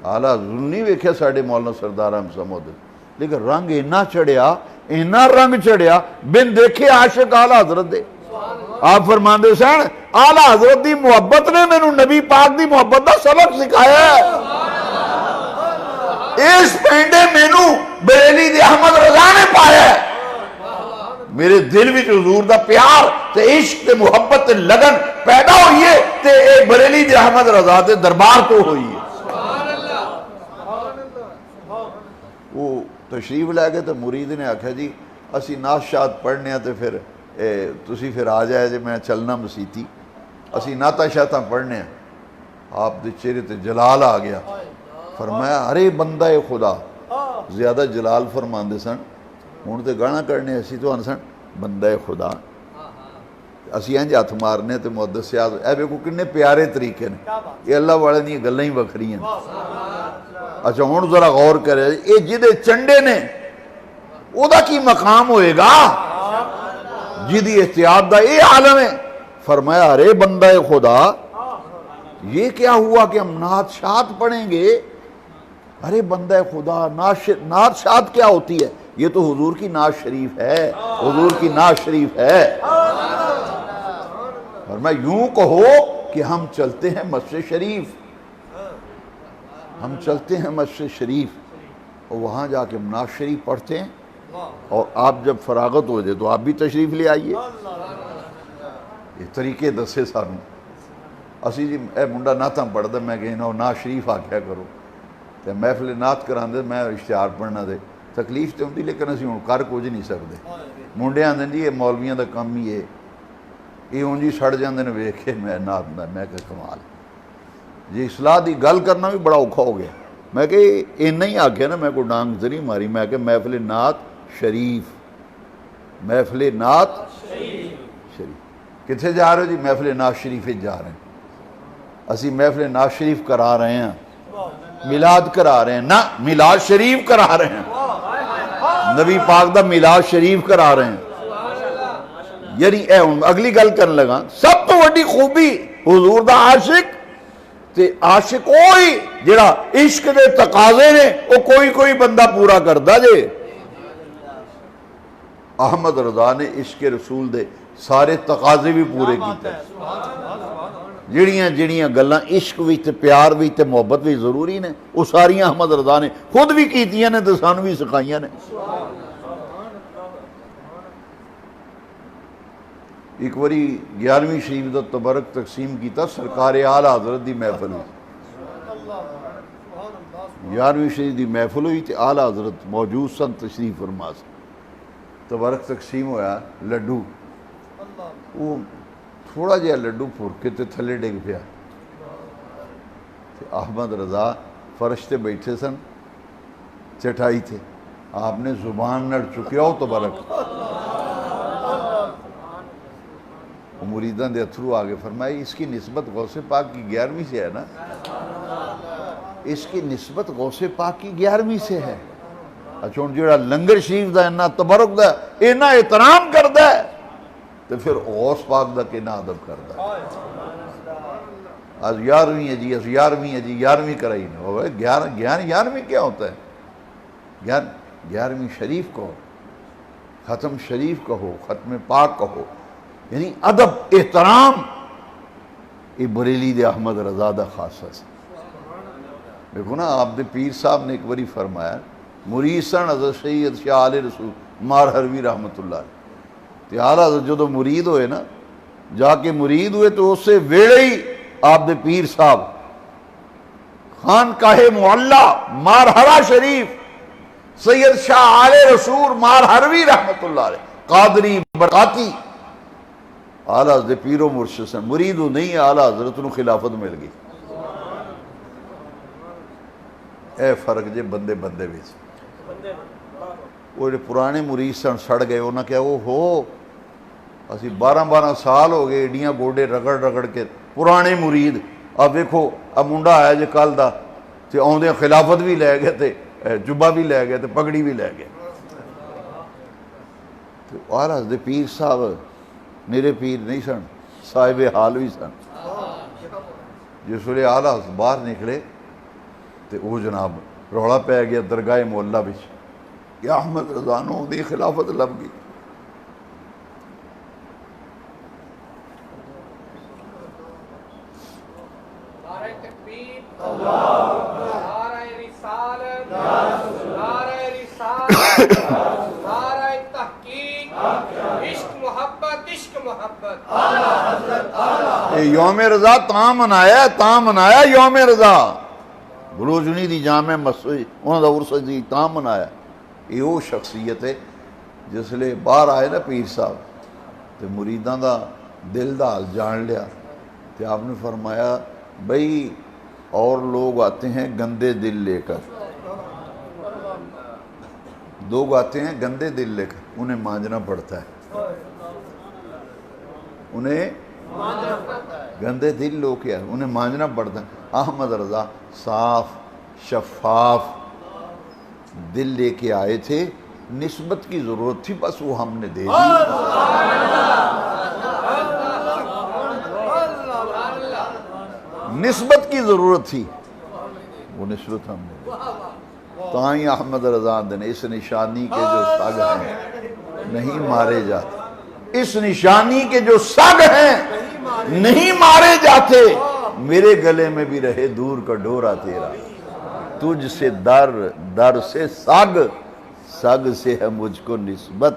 اعلیٰ حضرت نہیں ویکھیا ساڈے مولانا سردار احمد صاحب لیکن رنگ اینا رنگ چڑھیا بن دیکھے عاشق اعلیٰ حضرت دے آپ فرماندے سن اعلیٰ حضرت دی محبت نے مینوں نبی پاک دی محبت دا سبق سکھایا ہے اس پینڈے مینوں بریلی دے احمد رضا نے پایا ہے میرے دل وچ حضور دا پیار تے عشق تے محبت تے لگن پیدا ہوئی ہے تے ایک بریلی دے احمد رضا دے دربار تو ہوئی ہے وہ تشریف لے گئے تو مرید نے آکھا جی اسی نعت شاد پڑھنے ہیں تے پھر تسی پھر آ جائے جے میں چلنا مسیتی اسی نعتاں شاعتاں پڑھنے ہیں آپ دے چہرے تے جلال آ گیا فرمایا ارے بندہ خدا زیادہ جلال فرماندے سن ہوں تو گانا کرنے اسی تو سن بندہ خدا اسی انج ہاتھ مارنے تو محدث اعظم اے ویکھو کنے پیارے طریقے نے یہ اللہ والے دی گلاں ہی وکھری ہیں اچھا ہوں ذرا غور کرے یہ جدے چنڈے نے او دا کی مقام ہوئے گا جدی احتیاط دا یہ عالم ہے فرمایا ارے بندہ خدا یہ کیا ہوا کہ ہم نعت شاد پڑھیں گے؟ ارے بندہ خدا نعت شاد کیا ہوتی ہے؟ یہ تو حضور کی نعت شریف ہے، حضور کی نعت شریف ہے۔ فرمایا یوں کہو کہ ہم چلتے ہیں مسجد شریف، ہم چلتے ہیں مسجد شریف اور وہاں جا کے نعت شریف پڑھتے ہیں، اور آپ جب فراغت ہو جائے تو آپ بھی تشریف لے آئیے۔ یہ طریقے دسے سانوں اسی جی اے منڈا نعتاں پڑھدا میں کہنا نعت شریف آکھیا کرو تے محفل نعت کراندے میں اشتہار پڑھنا دے تکلیف تے ہوندی، لیکن اسی ہن کر کچھ نہیں سکدے۔ منڈے آندے جی یہ مولویاں دا کم ہی ہے، یہ ہوں جی سڑ جاندے نے ویکھ کے میں نعت میں کہ کمال جی اصلاح دی گل کرنا بھی بڑا اوکھا ہو گیا۔ میں کہ اینا ہی آکھیا نا، میں کو ڈانگ ذری ماری، میں کہ محفل نعت شریف، محفل نعت شریف کتھے جا رہے ہو جی؟ محفل نعت شریف جا رہے ہیں، اسی محفل نعت شریف کرا رہے ہیں، میلاد کرا رہے ہیں نا، میلاد شریف کرا رہے ہیں، نبی پاک دا میلاد شریف کرا رہے ہیں۔ یعنی اے اگلی گل کرنے لگا، سب تو وڈی خوبی حضور دا عاشق تے عاشق ہوئی جڑا عشق دے تقاضے نے وہ کوئی بندہ پورا کردا جے۔ احمد رضا نے عشق رسول دے سارے تقاضے بھی پورے کیتے، جڑیاں گلاں عشق بھی تے پیار بھی تے محبت بھی ضروری نے وہ ساریاں احمد رضا نے خود بھی کیتیاں نے تے سانوں بھی سکھائیاں نے۔ ایک واری 11ویں شریف دا تبرک تقسیم کیتا سرکار اعلی حضرت دی محفل ہوئی، 11ویں شریف دی محفل ہوئی تے اعلی حضرت موجود سن، تشریف فرما سن، تبرک تقسیم ہویا، لڈو وہ تھوڑا جہا لڈو پھر کے تے تھلے ڈگ پیا، احمد رضا فرش تے بیٹھے سن چٹائی تھے، آپ نے زبان نڑ چکیا ہو تبرک، مریدان دے اتھرو آگے فرمائی اس کی نسبت غوث پاک کی 11ویں سے ہے نا، اس کی نسبت غوث پاک کی 11ویں سے ہے۔ اچھا ان جڑا لنگر شریف دا اینا تبرک دا اینا احترام کردا ہے تو پھر غوث پاک دا کینا ادب کردا ہے۔ آج 11ویں ہے جی، آج 11ویں ہے جی، 11ویں کرائی نہیں ہوئے، 11ویں کیا ہوتا ہے؟ 11ویں شریف کہو، ختم شریف کہو، ختم پاک کہو، یعنی ادب احترام یہ بریلی دے احمد رضا دا خاصہ سے۔ دیکھو نا آپ دے پیر صاحب نے ایک باری فرمایا مرید سن حضرت سید شاہ آل رسول مار حروی رحمت اللہ تے اعلیٰ حضرت جدو مرید ہوئے نا، جا کے مرید ہوئے تو اس سے ویڑے ہی آپ دے پیر صاحب خانقاہ معلّہ مارہرہ شریف سید شاہ آل رسول مار حروی رحمت اللہ علیہ قادری برکاتی اعلیٰ حضرت پیر و مرشد سن، مرید ہو نہیں اعلیٰ حضرت نو خلافت مل گئی۔ اے فرق جے بندے بیچ وہ پرانے مرید سن سڑ گئے، انہاں کہا وہ ہو اسی 12 سال ہو گئے ایڈیاں گوڑے رگڑ کے پرانے مرید، اب دیکھو اب منڈا آیا جے کل دا تے آندے خلافت بھی لے گئے تے جبہ بھی لے گئے تے پگڑی بھی لے گئے۔ تو اعلیٰ حضرت پیر صاحب میرے پیر نہیں سن، صاحب حال بھی سن، جس ویلے اعلیٰ حضرت باہر نکلے تے وہ جناب روڑا پہ گیا درگاہ معلّہ بچ کہ احمد رضا نو دی خلافت لب گئی۔ نعرہ تکبیر، نعرہ رسالت، نعرہ تحقیق، عشق محبت، عشق محبت۔ یوم رضا تاں منایا یوم رضا بلوچنی دی جامع مسجد انہوں دا عرصہ دی تاں منایا۔ یہ وہ شخصیت ہے جس لئے باہر آئے نا پیر صاحب تو مریداں دا دل دا حال جان لیا، تو آپ نے فرمایا بھئی اور لوگ آتے ہیں گندے دل لے کر، لوگ آتے ہیں گندے دل لے کر، انہیں مانجنا پڑتا ہے، انہیں گندے دل لوگ کیا انہیں مانجنا پڑتا ہے۔ احمد رضا صاف شفاف دل لے کے آئے تھے، نسبت کی ضرورت تھی بس وہ ہم نے دے دی۔ نسبت کی ضرورت تھی، وہ نسبت ہم نے تائیں احمد رضا نے اس نشانی کے جو سگ ہیں نہیں مارے جاتے، اس نشانی کے جو سگ ہیں نہیں مارے جاتے، میرے گلے میں بھی رہے دور کا ڈورا تیرا، تجھ سے در، در سے سگ، سگ سے ہے مجھ کو نسبت،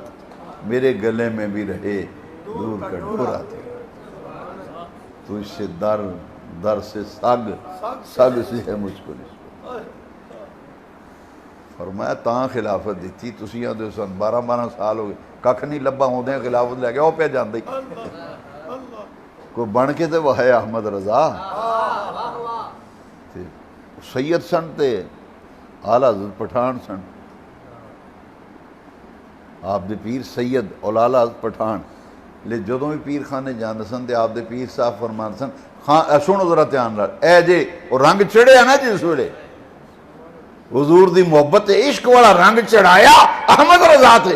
میرے گلے میں بھی رہے دور کا ڈورا تیرا، تجھ سے در، در سے سگ، سگ سے ہے مجھ کو نسبت۔ فرمایا تاں خلافت دیتی، تسی آدھے سن 12 سال ہو گئے، ککھ نہیں لبا ہوندے ہیں خلافت لے گیا، وہ پہ جاندے کوئی بن کے تے وہ ہے احمد رضا سید سن تے آلہ حضرت پٹھان سن، آپ دے پیر سید اولالہ حضرت پٹھان، لے جدوں بھی پیر خانے جاندے سن تے آپ دے پیر صاحب فرمان سن، خان سنو ذرا دھیان نال، اے جے وہ رنگ چڑھے ہے نا جس ویلے حضور دی محبت عشق والا رنگ چڑھایا احمد رضا تے،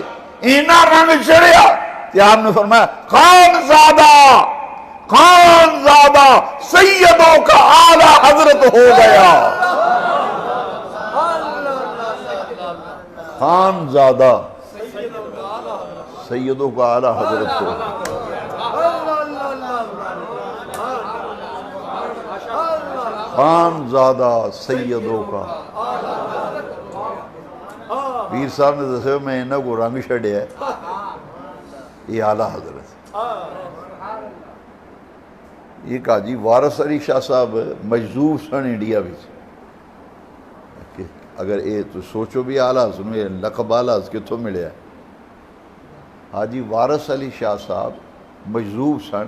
اینا رنگ چڑھیا کہ آپ نے فرمایا خان زادہ سیدوں کا اعلیٰ حضرت ہو گیا، خان زادہ سیدوں کا اعلیٰ حضرت ہو گیا، خان زادہ سیدوں کا، پیر صاحب نے دسے میں انہوں کو رنگ چھڑے ہے، یہ اعلیٰ حضرت۔ یہ کہا جی وارث علی شاہ صاحب مجذوب سن انڈیا بھی، اگر یہ تو سوچو بھی اعلیٰ حضرت یہ لقب اعلیٰ حضرت کتوں ملے ہے، حاجی وارث علی شاہ صاحب مجذوب سن،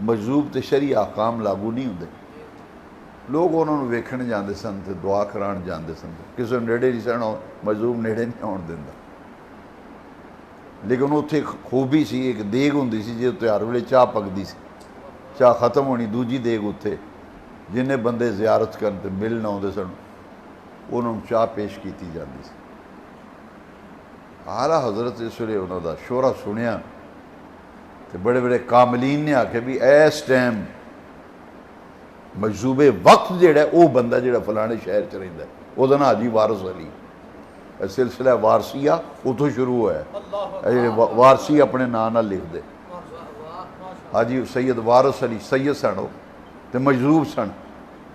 مجذوب تے شریع احکام لاگو نہیں ہوندے، لوگ انہوں نے ویکھن جاندے سن تے دعا کران جاندے سن، کسی نیڑے نہیں سن، مجذوب نیڑے نہیں آن دیندا، لیکن اتھے خوبی سی، ایک دیگ ہوندی سی جے تے ہر ویلے چاہ پکدی سی، چاہ ختم ہونی دوجی دیگ اتھے، جنہیں بندے زیارت کرن تے ملنا ہوندے سن انہوں نے چاہ پیش کیتی جاندی سی۔ اعلیٰ حضرت اس ویلے انہوں دا شورا سنیا تے بڑے بڑے کاملین نے آکھے بھی ایس ٹائم مجذوب وقت جیڑا ہے وہ بندہ جیڑا فلانے شہر چ رہندا ہے، وہ دا نام حاجی وارث علی، سلسلہ وارثیہ اتھوں شروع ہوا ہے، وارثی اپنے نام نال لکھ دے، حاجی سید وارث علی سید سن ہو تے مجذوب سن،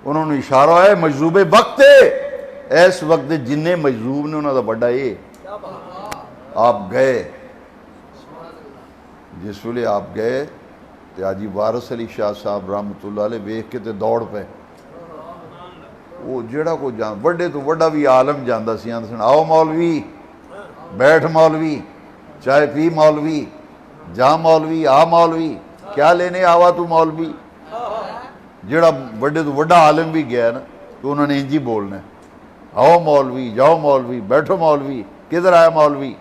انہوں نے اشارہ ہے مجذوب وقت ہے، اس وقت جنہیں مجذوب نے انہوں دا بڑا یہ آپ گئے، جس ویلے آپ گئے تے حاجی وارث علی شاہ صاحب رحمۃ اللہ علیہ ویکھ کے تے دوڑ پے، وہ جڑا کو جان وڈے تو وڈا بھی عالم جاندا سی، آندے سن آؤ مولوی، بیٹھ مولوی، چائے پی مولوی، جا مولوی، آ مولوی، کیا لینے آوا تو مولوی، جڑا وڈے تو وڈا عالم بھی گیا نا تو انہوں نے انجی بولنا ہے، آؤ مولوی، جاؤ مولوی، بیٹھو مولوی، کدھر آیا مولوی،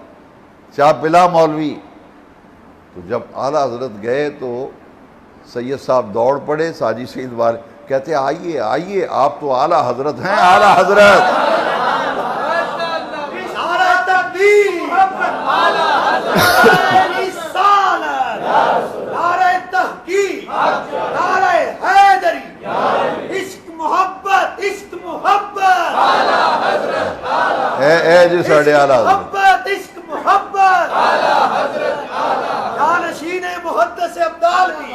چاہ پلا مولوی۔ تو جب اعلیٰ حضرت گئے تو سید صاحب دوڑ پڑے، ساجی سید والے کہتے آئیے آئیے آپ تو اعلیٰ حضرت ہیں، اعلیٰ حضرت، نعرہ تکبیر، نعرہ تحقیق، نعرہ حیدری، عشق محبت، عشق محبت، اے جی ساڑھے اعلیٰ حضرت، محبت، عشق محبت، جانشین محدث ابدال بھی،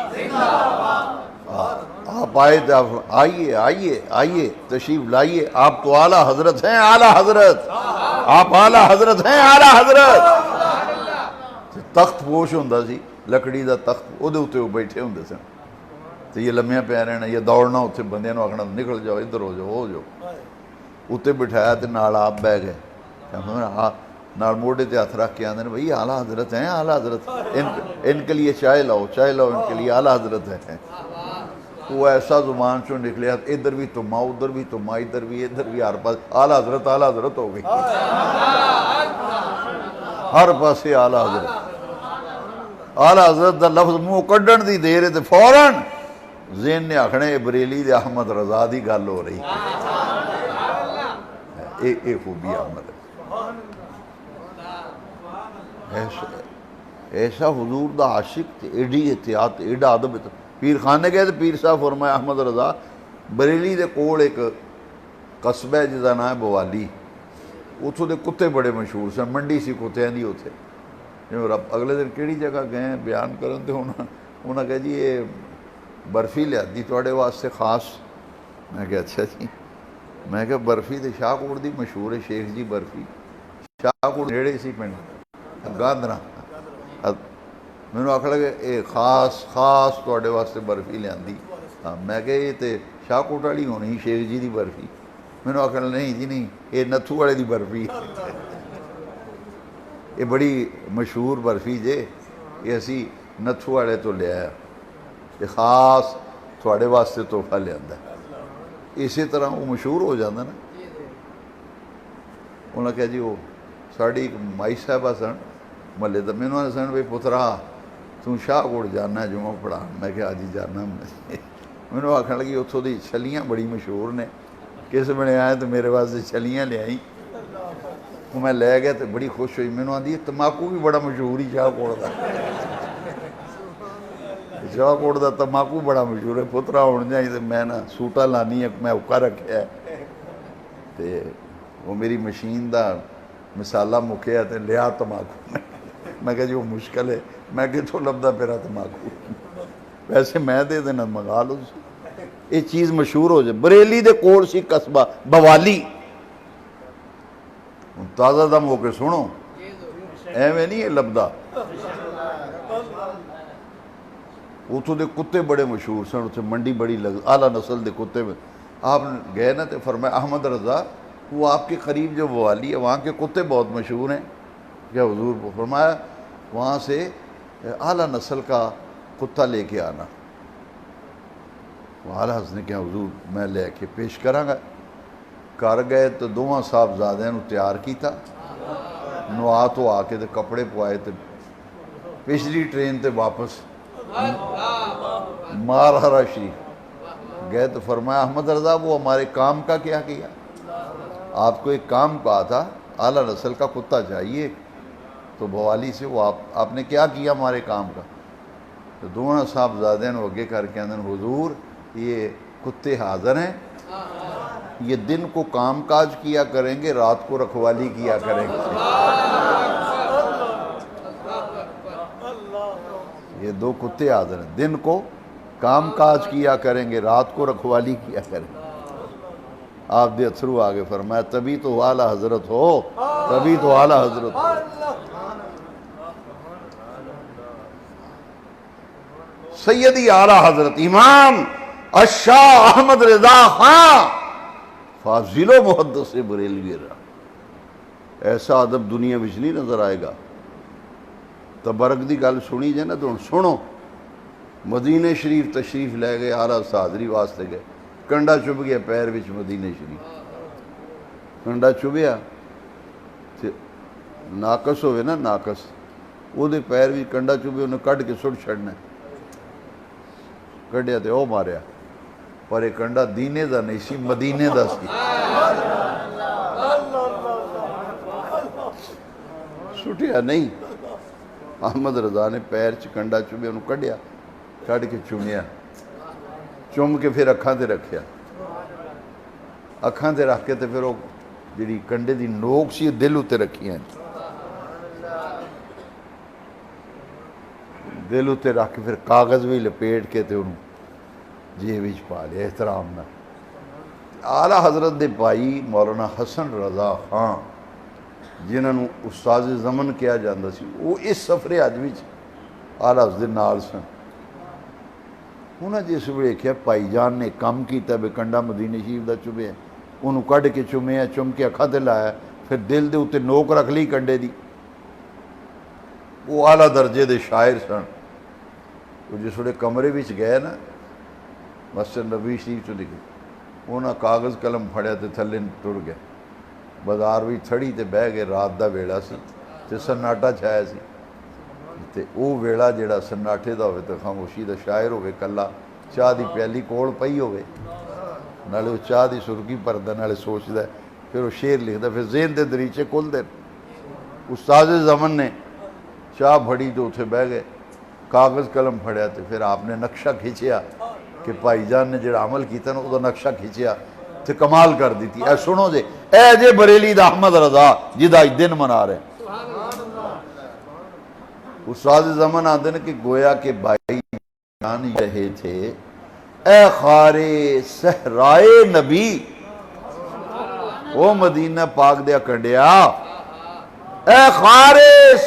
آپ آئے تھے، آئیے آئیے آئیے تشریف لائیے، آپ تو اعلیٰ حضرت ہیں، اعلیٰ حضرت، آپ اعلیٰ حضرت ہیں، اعلیٰ حضرت۔ تخت پوش ہوندہ سی، لکڑی دا تخت، او دے اتے وہ بیٹھے ہوندے سن، تو یہ لمحیاں پہ رہنا، یہ دوڑنا اتھے بندے نو آکھنا نکل جاؤ، ادھر ہو جاؤ، ہو جاؤ، اتے بٹھایا تے نال آپ بہ گئے، نال موڑے تے ہاتھ رکھ کے آندے بھئی اعلیٰ حضرت ہیں، اعلیٰ حضرت، ان کے لیے چائے لاؤ، چائے لاؤ، ان کے لیے اعلیٰ حضرت ہیں۔ وہ ایسا زبان چوں نکلیا، ادھر بھی تما، ادھر بھی تما، ادھر بھی ہر پاس اعلیٰ حضرت ہو گئی، ہر پاسے اعلیٰ حضرت، اعلیٰ حضرت دا لفظ منہ کڈن دی دیر ہے تے فوراً ذہن نے آکھنے بریلی دے احمد رضا دی گل ہو رہی، اے خوبی احمد ایسا حضور دا عاشق تے ایڈی احتیاط، ایڈا ادب، پیر خانے گئے تو پیر صاحب فرمایا احمد رضا بریلی دے کول ایک قصبہ ہے جس کا نام ہے بوالی. اتوں دے کتے بڑے مشہور سن, منڈی سی کتیاں دی اتنے. اگلے دن کہڑی جگہ گئے بیان کرن تے انہاں کہا جی یہ برفی لیاتی تواڈے واسطے خاص. میں کہا اچھا جی. میں کہا برفی تے شاہکوٹ دی مشہور ہے شیخ جی برفی. شاہکوٹ نیڑے سی پنڈ گاندرا. مینوں آکھن لگے اے خاص تواڈے واسطے برفی لیاندی. ہاں میں کہا یہ تے شاہکوٹ والی ہونی شیخ جی دی برفی. مینوں آکھن نہیں جی نہیں یہ نتھو والے دی برفی. یہ بڑی مشہور برفی جے, یہ اسی نتھو والے تو لیا ہے, یہ خاص تھوڑے واسطے تحفہ لیا. اسی طرح وہ مشہور ہو جاتا نا. انہوں نے کہا جی وہ ساڑی ایک مائی صاحبہ سن محلے دا, مینوں نے سن بھائی پترا تو شاہکوٹ جانا جمعہ پڑھان. میں کہا جی جانا. مینوں آکھن لگی اتوں دی چھلیاں بڑی مشہور نے, کس بنے آئے تو میرے واسطے چھلیاں لے آئی. وہ میں لے گیا تو بڑی خوش ہوئی. مینوں آندی تماکو بھی بڑا مشہور ہی شاہکوٹ دا. شاہکوٹ دا تماکو بڑا مشہور ہے. پترا ہون جائیں تو میں نا سوٹا لانی ہے, میں اوکا رکھیا ہے. تے وہ میری مشین دا مسالہ مکیا تے لیا تماکو. میں کہا جی وہ مشکل ہے, میں کتوں لبدا پیرا تماکو. ویسے میں دے دینا منگا لو. یہ چیز مشہور ہو جائے. بریلی دے کول سی قصبہ بوالی. تازہ دم ہو کے سنو, ایویں نہیں ہے لبدا. اتوں دے کتے بڑے مشہور سن, اتنے منڈی بڑی اعلیٰ نسل دے کتے میں. آپ گئے نا تو فرمایا احمد رضا وہ آپ کے قریب جو بوالی ہے وہاں کے کتے بہت مشہور ہیں کیا حضور کو؟ فرمایا وہاں سے اعلیٰ نسل کا کتا لے کے آنا. اعلیٰ حضرت نے کہا حضور میں لے کے پیش کراں گا. کر گئے تو دونوں صاحبزادیاں نو تیار کیتا, نوا تو آ کے تے کپڑے پوائے تے پچھلی ٹرین تے واپس مارہرا شریف گئے. تو فرمایا احمد رضا وہ ہمارے کام کا کیا کیا؟ آپ کو ایک کام کہا تھا اعلیٰ نسل کا کتا چاہیے تو بوالی سے, وہ آپ نے کیا کیا ہمارے کام کا؟ تو دونوں صاحبزادیاں نو اگے کر کے اندر حضور یہ کتے حاضر ہیں, یہ دن کو کام کاج کیا کریں گے, رات کو رکھوالی کیا کریں گے. یہ دو کتے حاضر ہیں, دن کو کام کاج کیا کریں گے, رات کو رکھوالی کیا کریں گے. آپ دے اتھرو آگے فرمایا تبھی تو اعلیٰ حضرت ہو, تبھی تو اعلیٰ حضرت ہو. سیدی اعلیٰ حضرت امام الشاہ احمد رضا خان فاضل و محدث بریلوی رہا. ایسا ادب دنیا وچ نہیں نظر آئے گا. تبرک دی گل سنی جائے نا تو سنو. مدینہ شریف تشریف لے گئے, اعلیٰ حاضری واسطے گئے, کنڈا چب گیا پیر وچ مدینہ شریف. کنڈا چبیا ناقص ہوئے نا, ناقص وہ دے پیر وچ کنڈا چبے انہیں کڈ کے سٹ چھڑنا. کڈیا تے او ماریا, پر یہ کنڈا دینے دا نہیں سی, مدینے دا سی. سٹیا نہیں. احمد رضا نے پیر چ کنڈا چبیا انہوں کڈیا, کڈ کے چومیا, چوم کے پھر اکھاں تے رکھیا. اکھاں تے رکھ کے تے پھر وہ جڑی کنڈے دی نوک سی دل اتے رکھیاں, دل اتے رکھ کے پھر کاغذ بھی لپیٹ کے تے انہوں جیب وچ پا لیا احترام نہ. اعلیٰ حضرت دے بھائی مولانا حسن رضا خان جنہوں استاد زمن کیا جاندہ سی, وہ اس سفر حج وچ اعلیٰ حضرت نال سن. انہاں جس ویلے کیا بھائی جان نے کام کیتا بے کنڈا مدینہ شریف دا چبیا, انہوں کڈ کے چومیا, چوم کے اکھاں تے لایا, پھر دل دے اتے نوک رکھ لی کنڈے دی. وہ اعلیٰ درجے دے شاعر سن. وہ جس ویلے کمرے وچ گئے نا مسجد نبوی شریف چ نکلے, انہاں کاغذ قلم پھڑیا تے تھلے ٹر گئے. بازار بھی تھڑی تے بہ گئے, رات دا ویلا سی تے سناٹا چھایا سی. تے او ویلا جڑا سناٹے دا ہوئے تے خاموشی دا شاعر ہوئے, کلا چاہ دی پیالی کول پئی ہوئے, نالے وہ چاہ دی سرکی پردہ, نالے سوچ دا ہے, پھر وہ شعر لکھ دا, پھر ذہن دے دریچے کھل دے. استاد زمن نے چاہ بھڑی تو اتھے بہ گئے, کاغذ قلم پھڑیا تے پھر آپ نے نقشہ کھینچیا کہ بھائی جان نے جڑا عمل کیتا نا وہ نقشہ کھینچیا تے کمال کر دیتی. اے سنو جے، اے جے بریلی دا احمد رضا جدا دن منا رہے ہیں. استاد زمان آتے ہیں کہ گویا کہ بھائی جان رہے تھے اے خار صحرائے نبی، وہ مدینہ پاک دیا کنڈیا، اے خار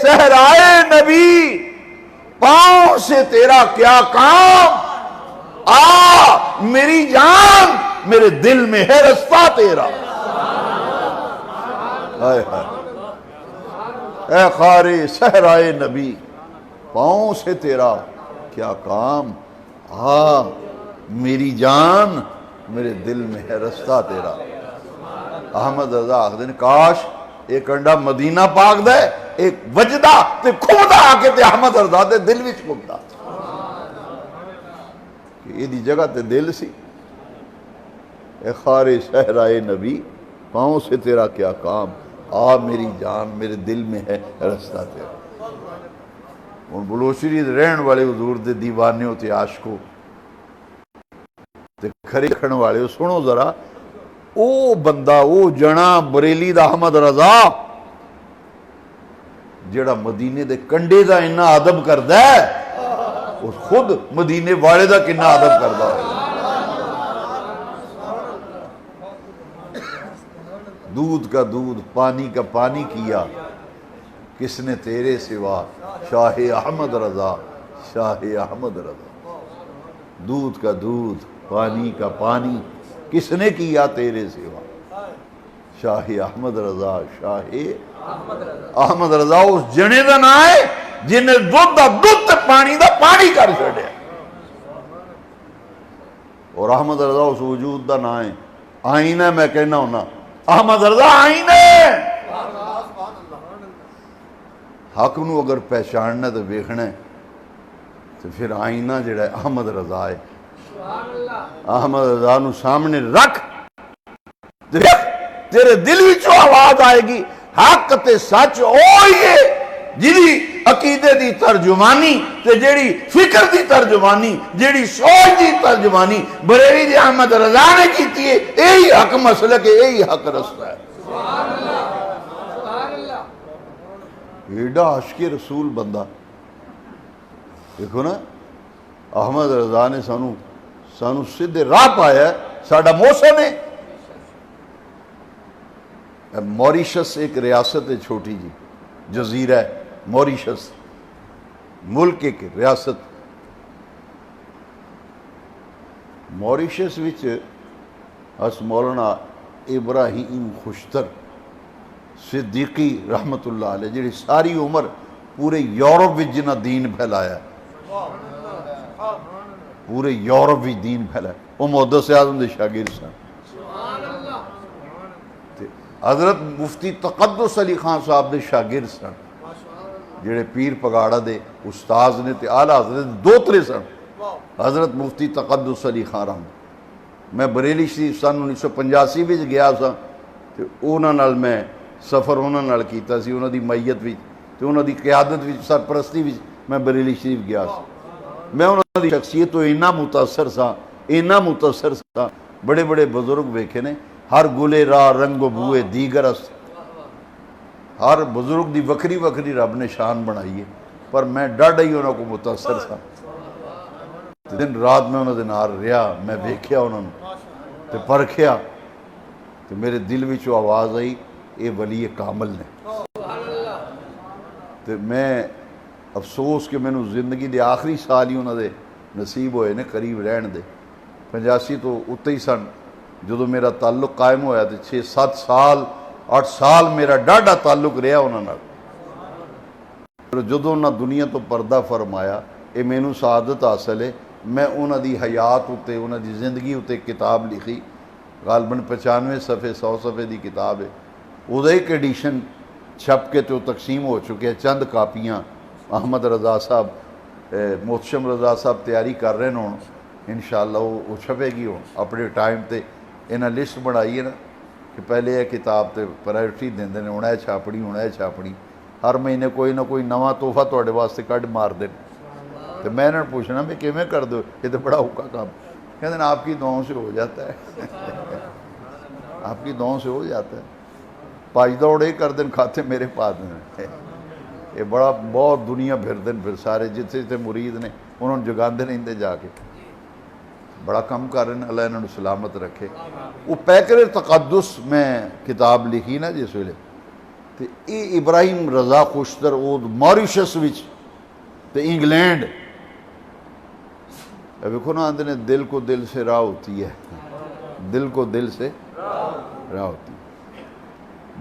صحرائے نبی پاؤں سے تیرا کیا کام، آ میری جان میرے دل میں ہے رستہ تیرا. اے خار صحرائے نبی پاؤں سے تیرا کیا کام، آ میری جان میرے دل میں ہے رستہ تیرا. احمد رضا آخدن کاش ایک انڈا مدینہ پاک دے ایک وجدہ تے کھودا آکے تے احمد رضا دے دل وچ کھودا کہ یہ دی جگہ تے دل سی. اے خار صحرائے نبی پاؤں سے تیرا کیا کام، آ میری جان میرے دل میں ہے رستہ تیرا. اور بلوچری رہن والے حضور دے دیوانے ہوتے عاشقوں تے کھری کھڑن والے سنو ذرا، او بندہ او جنا بریلی دا احمد رضا جڑا مدینے دے کنڈے دا انہا ادب کردہ ہے، اس خود مدینے والے دا کنہ ادب کردہ ہے. دودھ کا دودھ پانی کا پانی کیا کس نے تیرے سوا، شاہ احمد رضا شاہ احمد رضا. دودھ کا دودھ پانی کا پانی کس نے کیا تیرے سوا، شاہ احمد رضا شاہ احمد رضا. اس جنے دا نہ ہے جنہیں دودھ دا دودھ پانی دا پانی کر چھڑے، اور احمد رضا اس وجود دا نہ ہے. آئینہ میں کہنا ہونا احمد رضا آئینہ حق نو اگر پہچاننا تو ویکھنا ہے تو پھر آئینہ جڑا ہے احمد رضا ہے. احمد رضا نو سامنے رکھ تیرے دل وچوں آواز آئے گی حق تے سچ اوہی جیڑی عقیدے دی ترجمانی تے جیڑی فکر دی ترجمانی جیڑی سوچ دی ترجمانی بریلی دی احمد رضا نے کیتی ہے. یہی حق مسلک ہے، یہی حق رستہ ہے. ایڈا عاشق رسول بندہ دیکھو نا، احمد رضا نے سانو سیدھے راہ پایا ہے. ساڈا موسم ہے موریشس ایک ریاست ہے چھوٹی جی جزیرہ ہے موریشس، ملک ایک ریاست. موریشس وچ اس مولانا ابراہیم خوشتر صدیقی رحمت اللہ علیہ جڑی ساری عمر پورے یورپ وچ جنہ دین پھیلایا، پورے یورپ وچ دین پھیلایا، وہ محدث اعظم دے شاگرد سن. حضرت مفتی تقدس علی خان صاحب دے شاگرد سن جڑے پیر پگاڑا دے استاذ نے تے اعلیٰ حضرت دوترے سن. حضرت مفتی تقدس علی خان رحمت. میں بریلی شریف سن 1985 وچ گیا سا تے انہاں نال میں سفر انہاں نال کیتا سی، انہاں دی میت وچ تے انہاں دی قیادت وچ سرپرستی وچ میں بریلی شریف گیا سا. میں انہاں دی شخصیت تو اتنا متاثر سا بڑے بڑے بزرگ ویکھے نے، ہر گلے راہ رنگ و بوئے دیگر است، ہر بزرگ دی وکری وکری رب نے شان بنائی ہے، پر میں ڈاڈا ہی انہوں کو متاثر سا. دن رات میں انہوں دے نال رہا، میں ویکھیا انہوں نے تے پرکھیا تے میرے دل وچ آواز آئی اے ولی کامل نے. تے میں افسوس کہ میں نے زندگی دے آخری سال ہی انہوں دے نصیب ہوئے نے قریب رہن دے. 85 تو اتنے ہی سن جدو میرا تعلق قائم ہویا تے 6-7 سال 8 سال میرا ڈاڈا تعلق رہا انہوں نے. جدو انہوں دنیا تو پردہ فرمایا اے مینوں سعادت حاصل ہے. میں انہوں دی حیات ہوتے انہوں دی زندگی ہوتے کتاب لکھی، غالباً 95 صفحے 100 صفحے دی کتاب ہے. وہ ایک ایڈیشن چھپ کے تو تقسیم ہو چکے ہیں، چند کاپیاں احمد رضا صاحب محتشم رضا صاحب تیاری کر رہے ہیں. انشاءاللہ وہ چھپے گی ہوں اپنے ٹائم تے. انہیں لسٹ بنائی ہے نا کہ پہلے یہ کتاب تے پرائرٹی دیں دیں ہونا ہے چھاپڑی ہر مہینے کوئی نہ کوئی نواں تحفہ توڑے واسطے کڈ مار دیں. تو میں انہوں نے پوچھنا میں کیویں کر دو، یہ تو بڑا اوکھا کام. کہتے ہیں آپ کی دعاؤں سے ہو جاتا ہے آپ کی دعاؤں سے ہو جاتا ہے. پاج دوڑے کر دن کھاتے میرے پاس میں یہ بڑا بہت دنیا پھر دن پھر سارے جتنے جتنے مرید نے انہوں نے جگاندے رہتے جا کے بڑا کم کر رہے ہیں. اللہ انہوں نے سلامت رکھے. وہ پیکر تقدس میں کتاب لکھی نا جس ویلے تو یہ ابراہیم رضا خوشتر وہ موریشس وچ تو انگلینڈ ویکھو نا آندے نے دل کو دل سے راہ ہوتی ہے دل کو دل سے راہ ہوتی ہے.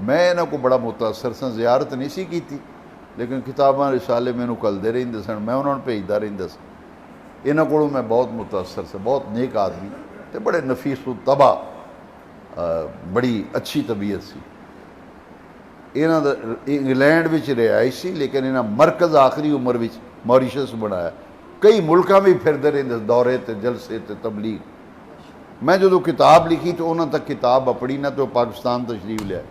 میں انہوں کو بڑا متاثر سن زیارت نہیں سی کی تھی لیکن کتاباں رسالے میں کلدے رہندے سن میں انہوں نے بھیجدا رہندا سا. انہوں کو میں بہت متاثر سے بہت نیک آدمی تے بڑے نفیس و طبع بڑی اچھی طبیعت سی. انہوں دا انگلینڈ وچ رہائشی لیکن انہوں مرکز آخری عمر وچ موریشس بنایا. کئی ملکاں بھی پھردے رہندے دورے تے جلسے تے تبلیغ. میں جدو کتاب لکھی تو انہوں تک کتاب اپڑی نہ تو پاکستان تشریف لے آئے.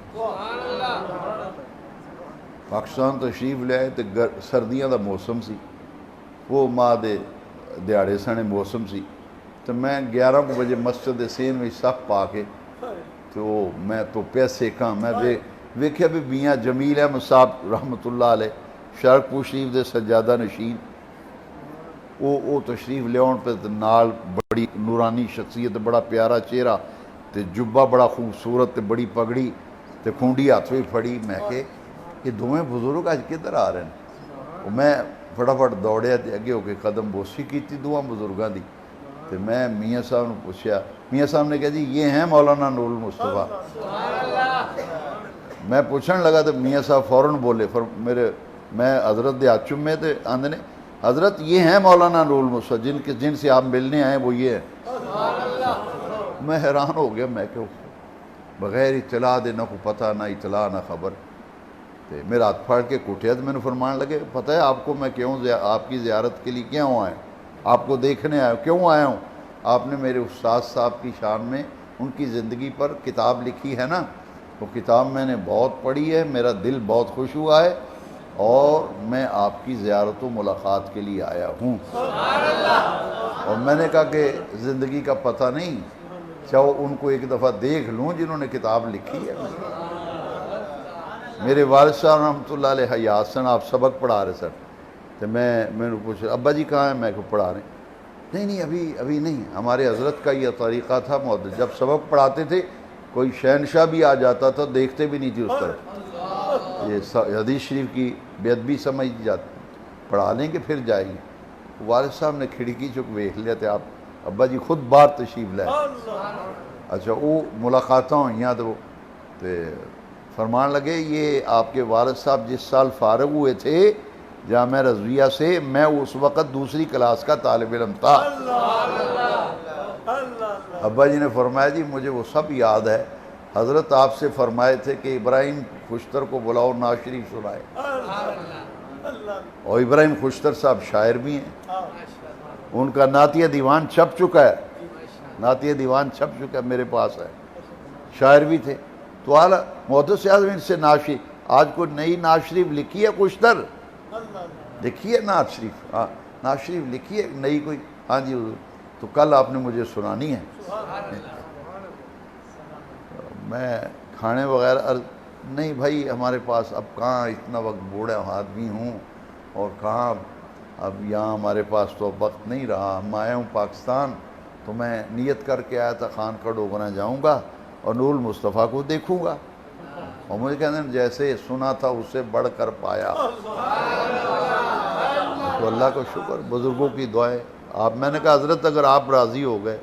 پاکستان تشریف لے آئے تو سردیاں دا موسم سی وہ ماہ دے دیہڑے سنے موسم سی تو میں 11 بجے مسجد سین میں صف پا کے تو میں تو پیسے کہاں میں ویکھیا بھی میاں جمیل احمد صاحب رحمۃ اللہ علیہ شرک پور شریف دے سجادہ نشین وہ تشریف لے آن پہ نال بڑی نورانی شخصیت بڑا پیارا چہرہ تے جبہ بڑا خوبصورت تے بڑی پگڑی تے کھونڈی ہاتھ بھی پھڑی. میں کہ یہ دونوں بزرگ اج کدھر آ رہے ہیں. میں فٹافٹ دوڑیا تے اگے ہو کے قدم بوسی کیتی دواں بزرگاں دی تے میں میاں صاحب نے پوچھا. میاں صاحب نے کہا جی یہ ہیں مولانا نور المصطفیٰ. میں پوچھنے لگا تو میاں صاحب فوراً بولے میں حضرت دے ہاتھ چومے تے آندے نے حضرت یہ ہیں مولانا نور المصطفیٰ جن سے آپ ملنے آئے وہ یہ ہیں. میں حیران ہو گیا. میں کہ بغیر اطلاع دے نہ کو پتہ نہ اطلاع نہ خبر تے میرا ہاتھ پھاڑ کے کوٹیا تو میں نے فرمان لگے پتہ ہے آپ کو میں کیوں آپ کی زیارت کے لیے کیوں آیا ہوں آپ کو دیکھنے آیا ہوں کیوں آیا ہوں. آپ نے میرے استاد صاحب کی شان میں ان کی زندگی پر کتاب لکھی ہے نا وہ کتاب میں نے بہت پڑھی ہے. میرا دل بہت خوش ہوا ہے اور میں آپ کی زیارت و ملاقات کے لیے آیا ہوں. اور میں نے کہا کہ زندگی کا پتہ نہیں چاہو ان کو ایک دفعہ دیکھ لوں جنہوں نے کتاب لکھی ہے. میرے والد صاحب رحمۃ اللہ علیہ حیات سن آپ سبق پڑھا رہے سر تو میں نے پوچھا ابا جی کہاں ہیں. میں کو پڑھا رہے نہیں ابھی نہیں. ہمارے حضرت کا یہ طریقہ تھا جب سبق پڑھاتے تھے کوئی شہنشاہ بھی آ جاتا تھا دیکھتے بھی نہیں تھی اس طرف. یہ حدیث شریف کی بے ادبی سمجھ جاتی پڑھا لیں گے پھر جائیں گے. والد صاحب نے کھڑکی چک ویکھ لیا تھے آپ ابا جی خود باہر تشریف لائے. اچھا وہ ملاقاتاں ہوئیاں تو فرمان لگے یہ آپ کے والد صاحب جس سال فارغ ہوئے تھے جامعہ رضویہ سے میں اس وقت دوسری کلاس کا طالب علم تھا. ابا جی نے فرمایا جی مجھے وہ سب یاد ہے حضرت آپ سے فرمائے تھے کہ ابراہیم خوشتر کو بلاؤ نعت شریف سنائے. اور ابراہیم خوشتر صاحب شاعر بھی ہیں. ان کا نعتیہ دیوان چھپ چکا ہے. نعتیہ دیوان چھپ چکا ہے میرے پاس ہے. شاعر بھی تھے. تو اعلیٰ محدث اعظم ان سے نعت شریف آج کوئی نئی نعت شریف لکھی ہے خوشتر لکھی ہے نعت شریف ہاں نعت شریف لکھی ہے نئی کوئی ہاں جی تو کل آپ نے مجھے سنانی ہے. میں کھانے وغیرہ نہیں بھائی ہمارے پاس اب کہاں اتنا وقت بوڑھا آدمی ہوں اور کہاں اب یہاں ہمارے پاس تو اب وقت نہیں رہا. ہم آیا ہوں پاکستان تو میں نیت کر کے آیا تھا خان کا ڈوگنا جاؤں گا اور نور المصطفیٰ کو دیکھوں گا اور مجھے کہتے ہیں جیسے سنا تھا اس سے بڑھ کر پایا. تو اللہ کا شکر بزرگوں کی دعائیں آپ میں نے کہا حضرت اگر آپ راضی ہو گئے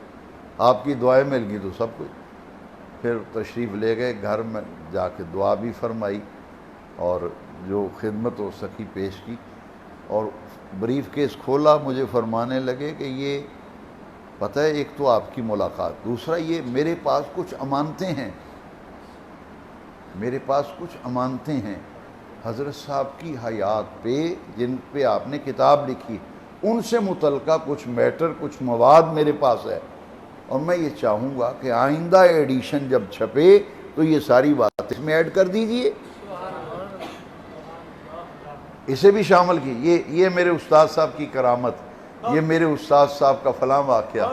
آپ کی دعائیں مل گئی تو سب کچھ. پھر تشریف لے گئے گھر میں جا کے دعا بھی فرمائی اور جو خدمت ہو سکی پیش کی اور بریف کیس کھولا. مجھے فرمانے لگے کہ یہ پتہ ہے ایک تو آپ کی ملاقات دوسرا یہ میرے پاس کچھ امانتیں ہیں حضرت صاحب کی حیات پہ جن پہ آپ نے کتاب لکھی ان سے متعلقہ کچھ میٹر کچھ مواد میرے پاس ہے اور میں یہ چاہوں گا کہ آئندہ ایڈیشن جب چھپے تو یہ ساری باتیں اس میں ایڈ کر دیجئے اسے بھی شامل کی. یہ میرے استاد صاحب کی کرامت یہ میرے استاد صاحب کا فلاں واقعہ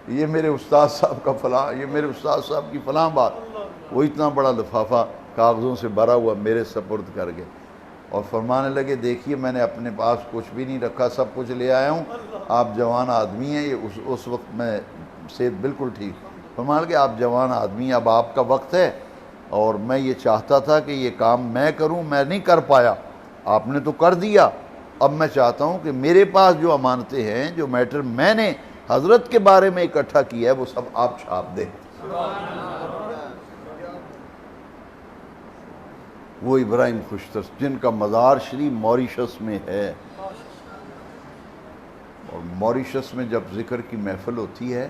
یہ میرے استاد صاحب کا فلاں، یہ میرے استاد صاحب کی فلاں بات، وہ اتنا بڑا لفافہ کاغذوں سے بھرا ہوا میرے سپرد کر گئے اور فرمانے لگے دیکھیے میں نے اپنے پاس کچھ بھی نہیں رکھا، سب کچھ لے آیا ہوں، آپ جوان آدمی ہیں، یہ اس وقت میں صحت بالکل ٹھیک، فرمانے لگے آپ جوان آدمی ہیں، اب آپ کا وقت ہے اور میں یہ چاہتا تھا کہ یہ کام میں کروں، میں نہیں کر پایا، آپ نے تو کر دیا، اب میں چاہتا ہوں کہ میرے پاس جو امانتیں ہیں، جو میٹر میں نے حضرت کے بارے میں اکٹھا کیا ہے، وہ سب آپ چھاپ دیں۔ وہ ابراہیم خوشتر جن کا مزار شریف موریشس میں ہے، اور موریشس میں جب ذکر کی محفل ہوتی ہے،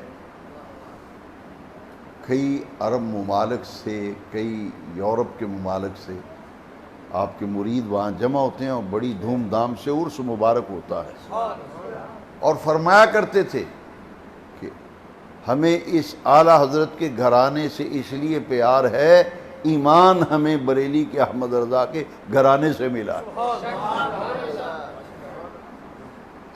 کئی عرب ممالک سے، کئی یورپ کے ممالک سے آپ کے مرید وہاں جمع ہوتے ہیں اور بڑی دھوم دھام سے عرس مبارک ہوتا ہے، اور فرمایا کرتے تھے کہ ہمیں اس اعلیٰ حضرت کے گھرانے سے اس لیے پیار ہے، ایمان ہمیں بریلی کے احمد رضا کے گھرانے سے ملا،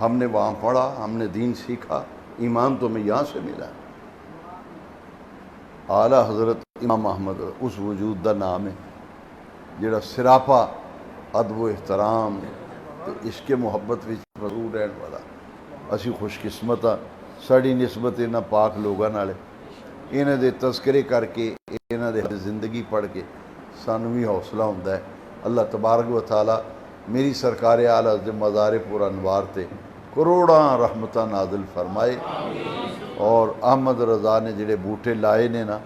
ہم نے وہاں پڑھا، ہم نے دین سیکھا، ایمان تو ہمیں یہاں سے ملا۔ اعلیٰ حضرت امام احمد اس وجود دا نام ہے جڑا سراپا ادب و احترام تے عشق محبت وچ بھرپور رہن والا۔ اسی خوش قسمت ہاں، ساڑی نسبت انہاں پاک لوگاں نال انہاں دے تذکرے کر کے، انہاں دے زندگی پڑھ کے سانوں بھی حوصلہ ہوندا ہے۔ اللہ تبارک و تعالی میری سرکار اعلیٰ دے مزار پر انوار تے کروڑاں رحمتاں نازل فرمائے، اور احمد رضا نے جڑے بوٹے لائے نے نا،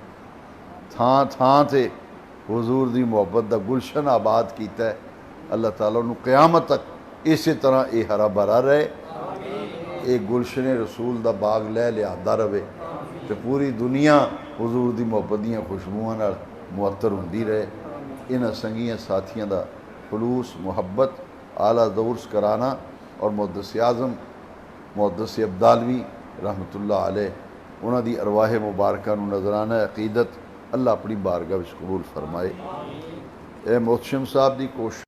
تھاں تھاں تے حضور دی محبت دا گلشن آباد کیتا ہے، اللہ تعالیٰ انہوں قیامت تک اسی طرح یہ ہرا بھرا رہے، ایک گلشن رسول دا باغ لے لیا رہے، تے پوری دنیا حضور دی محبت دیاں خوشبوؤں نال معطر ہوندی رہے۔ انہاں سنگیاں ساتھیاں دا خلوص محبت اعلیٰ دورس کرانا، اور محدث اعظم محدث عبدالوی رحمۃ اللہ علیہ انہاں دی ارواح مبارکہ نو نذرانہ عقیدت اللہ اپنی بارگاہ وچ قبول فرمائے۔ اے محتشم صاحب دی کوشش